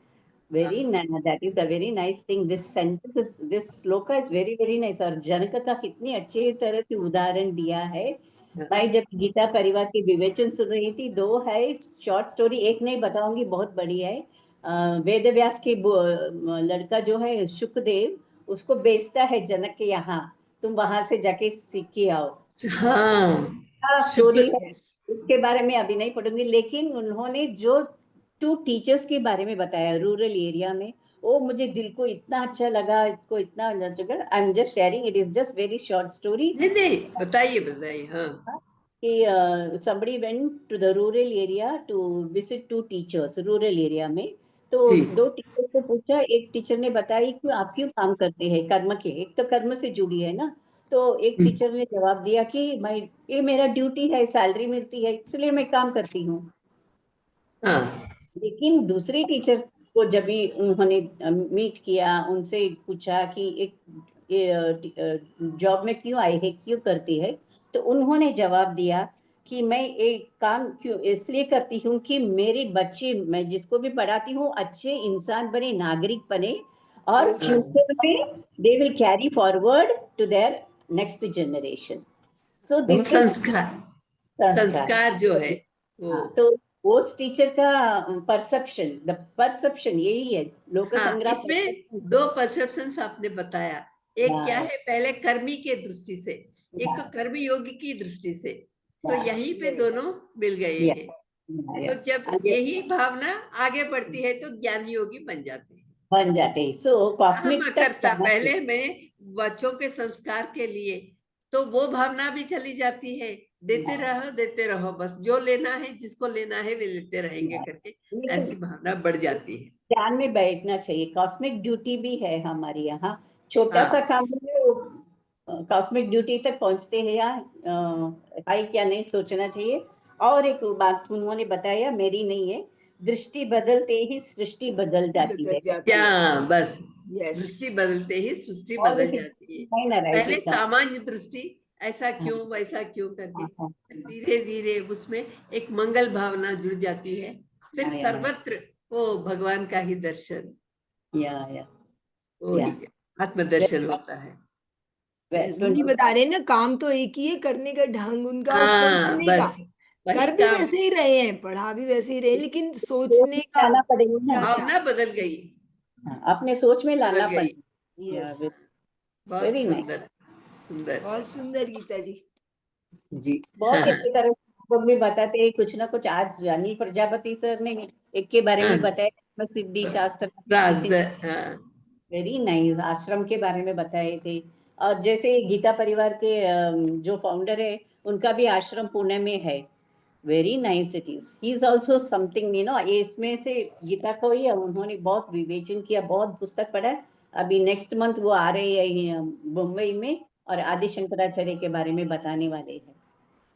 Very nice. That is a very nice thing. This sentence is, this sloka is very very nice. और जनक का कितनी अच्छी तरह से उदाहरण दिया है। मैं जब गीता परिवार के विवेचन सुन रही थी, दो है शॉर्ट स्टोरी, एक नहीं बताऊंगी, बहुत बड़ी है। वेद व्यास के लड़का जो है शुकदेव, उसको बेचता है जनक के यहाँ, तुम वहां से जाके सीख के आओ। हाँ, स्टोरी शुक्र। है, उसके बारे में अभी नहीं पढ़ूंगी, लेकिन उन्होंने जो 2 टीचर्स के बारे में बताया रूरल एरिया में, वो मुझे दिल को इतना अच्छा लगा, इसको इतना अच्छा लगा। I am just sharing, it is just very short story. नहीं नहीं, बताइए बताइए। हाँ, कि somebody went to the rural area to visit 2 teachers rural area में। तो जी। 2 टीचर को पूछा, एक टीचर ने बताई कि आप क्यों काम करते हैं, कर्म के, एक तो कर्म से जुड़ी है ना। तो एक टीचर ने जवाब दिया कि मैं, ये मेरा ड्यूटी है, सैलरी मिलती है, इसलिए मैं काम करती हूँ। हाँ, लेकिन दूसरे टीचर को जब भी उन्होंने मीट किया, उनसे पूछा कि एक जॉब में क्यों आई है, क्यों करती है, तो उन्होंने जवाब दिया कि मैं एक काम क्यों इसलिए करती हूँ कि मेरे बच्चे, मैं जिसको भी पढ़ाती हूँ, अच्छे इंसान बने, नागरिक बने, और Yes. फ्यूचर में they will carry forward to their next generation. So वो दिस संस्कार जो है वो। तो उस टीचर का परसेप्शन यही है, लोक हाँ, संग्रह इसमें 2 परसेप्शंस आपने बताया। एक क्या है, पहले कर्मी के दृष्टि से, एक कर्मी योगी की दृष्टि से। तो यहीं पे Yes. दोनों मिल गए हैं। तो जब यही भावना आगे बढ़ती है तो ज्ञानी योगी बन जाते हैं। बन जाते हैं। सो कॉस्मिक करता पहले मैं बच्चों के संस्कार के लिए, तो वो भावना भी चली जाती है, देते रहो, बस जो लेना है, जिसको लेना है वे लेते रहेंगे करके, ऐसी भावना बढ़ जाती है। ध्यान में बैठना चाहिए, कॉस्मिक ड्यूटी भी है हमारे यहाँ, छोटा सा काम कॉस्मिक ड्यूटी तक पहुंचते हैं या हाई क्या नहीं सोचना चाहिए। और एक बात उन्होंने बताया, मेरी नहीं है, दृष्टि बदलते ही सृष्टि बदल जाती है। क्या, बस Yes. दृष्टि बदलते ही सृष्टि और बदल जाती है। पहले सामान्य दृष्टि, ऐसा क्यों वैसा क्यों करके, धीरे धीरे उसमें एक मंगल भावना जुड़ जाती है, फिर सर्वत्र वो भगवान का ही दर्शन, वो ही आत्मदर्शन होता है। वही बता रहे हैं ना, काम तो एक ही है, करने का ढंग उनका और हाँ, सोचने का। बस वही कर भी काम, वैसे ही रहे हैं, पढ़ा भी वैसे ही रहे, लेकिन सोचने का लाना पड़ेगा ना, भावना बदल गई, अपने सोच में लाना बदल गई। पड़ेगा। यस, बहुत वेरी नाइस, सुंदर, सुंदर बहुत सुंदर गीता जी। जी। बहुत अच्छी तरह से लोग भी बताते हैं कुछ ना कुछ। आज अनिल प्रजापति सर ने एक के बारे में बताया, सिद्धि शास्त्र, वेरी नाइस, आश्रम के बारे में बताए थे। और जैसे गीता परिवार के जो फाउंडर है, उनका भी आश्रम पुणे में है। Very nice it is, he is also something, इसमें से गीता को ही उन्होंने बहुत विवेचन किया, बहुत पुस्तक पढ़ा है। अभी नेक्स्ट मंथ वो आ रहे हैं मुंबई में, और आदि शंकराचार्य के बारे में बताने वाले हैं।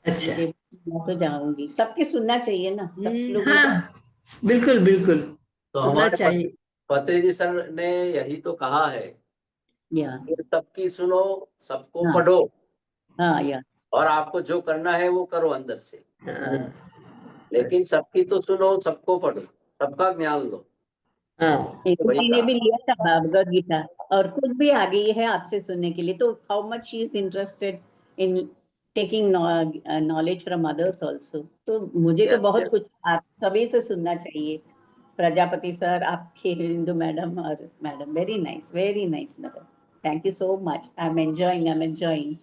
अच्छा, मैं तो जाऊंगी, सबके सुनना चाहिए ना, सब लोगों को। हाँ, बिल्कुल बिल्कुल तो सुनना हमारे चाहिए। पत्री जी सर ने यही तो कहा है, या सबकी सुनो, सबको हाँ, पढ़ो, हाँ, या और आपको जो करना है वो करो अंदर से, हाँ, लेकिन बस, सबकी तो सुनो, सबको पढ़ो, सबका ज्ञान लो। हाँ, वही किसी ने कहा। भी लिया था भगवद गीता, और खुद भी आ गई है आपसे सुनने के लिए। तो how much she is interested in taking knowledge from others also. तो मुझे तो Yes, बहुत yes. कुछ आप सभी से सुनना चाहिए, प्रजापति सर, आपके, हिंदू मैडम, और madam, very nice madam, thank you so much, I am enjoying.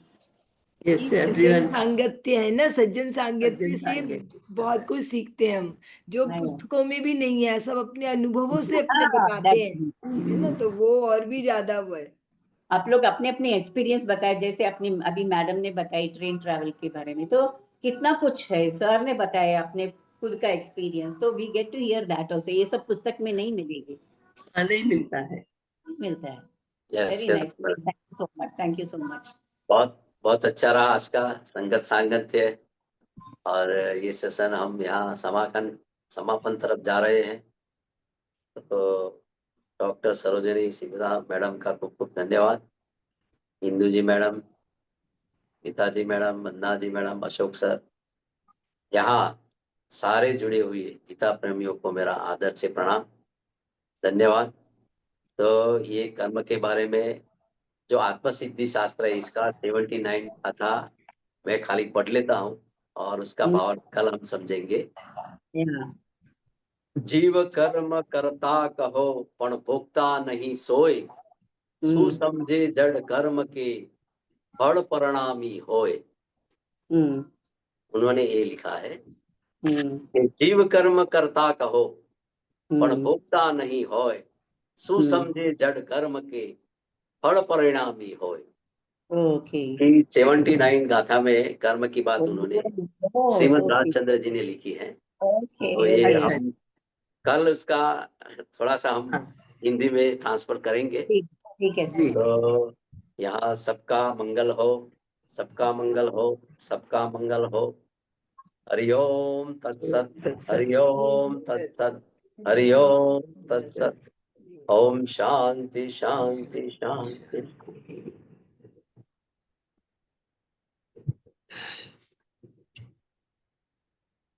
Yes Sajjan everyone, सांगत्य है ना, सज्जन सांगत्य सज्जन से सांगत्य, बहुत कुछ सीखते हैं हम, जो पुस्तकों में भी नहीं है, सब अपने अनुभवों से अपने हाँ, बताते हैं, है ना, तो वो और भी ज्यादा वो है। आप लोग अपने अपने एक्सपीरियंस बताए, जैसे अपनी अभी मैडम ने बताई ट्रेन ट्रैवल के बारे में, तो कितना कुछ है, सर ने बताया अपने खुद का एक्सपीरियंस, तो we get to hear that also, ये सब पुस्तक में नहीं मिलेगी, नहीं मिलता है। मिलता है। Yes, very yes. Nice, thank you so much. बहुत बहुत अच्छा रहा आज का संगत सांगत्य, और ये सेशन हम यहाँ समापन तरफ जा रहे हैं। तो डॉक्टर सरोजिनी सिंघा मैडम का खूब खूब धन्यवाद, इंदू जी मैडम, गीता जी मैडम, वंदना जी मैडम, अशोक सर, यहाँ सारे जुड़े हुए गीता प्रेमियों को मेरा आदर से प्रणाम, धन्यवाद। तो ये कर्म के बारे में जो आत्मसिद्धि शास्त्र है इसका 79 था, मैं खाली पढ़ लेता हूँ और उसका हम्म, भाव कल हम समझेंगे। या, जीव कर्म करता कहो पण भोक्ता नहीं सोए, सु समझे जड़ कर्म के फल परिणामी होए। हम्म, उन्होंने ये लिखा है हम्म, कि जीव कर्म करता कहो पण हम्म, भोक्ता नहीं होए, सु हम्म, समझे जड़ कर्म के फल परिणामी होए। ओके, कि 79 गाथा में कर्म की बात उन्होंने श्रीमद् ओके, राजचंद्र जी ने लिखी है। ओके, तो ये अच्छा। हम कल उसका थोड़ा सा हम हाँ हिंदी में ट्रांसफर करेंगे। ठीक ठीक है जी सर। तो यहाँ सबका मंगल हो, सबका मंगल हो, सबका मंगल हो। हरि ओम तत्सत, हरि ओम तत्सत, हरि ओम तत्सत। ओम शांति शांति शांति।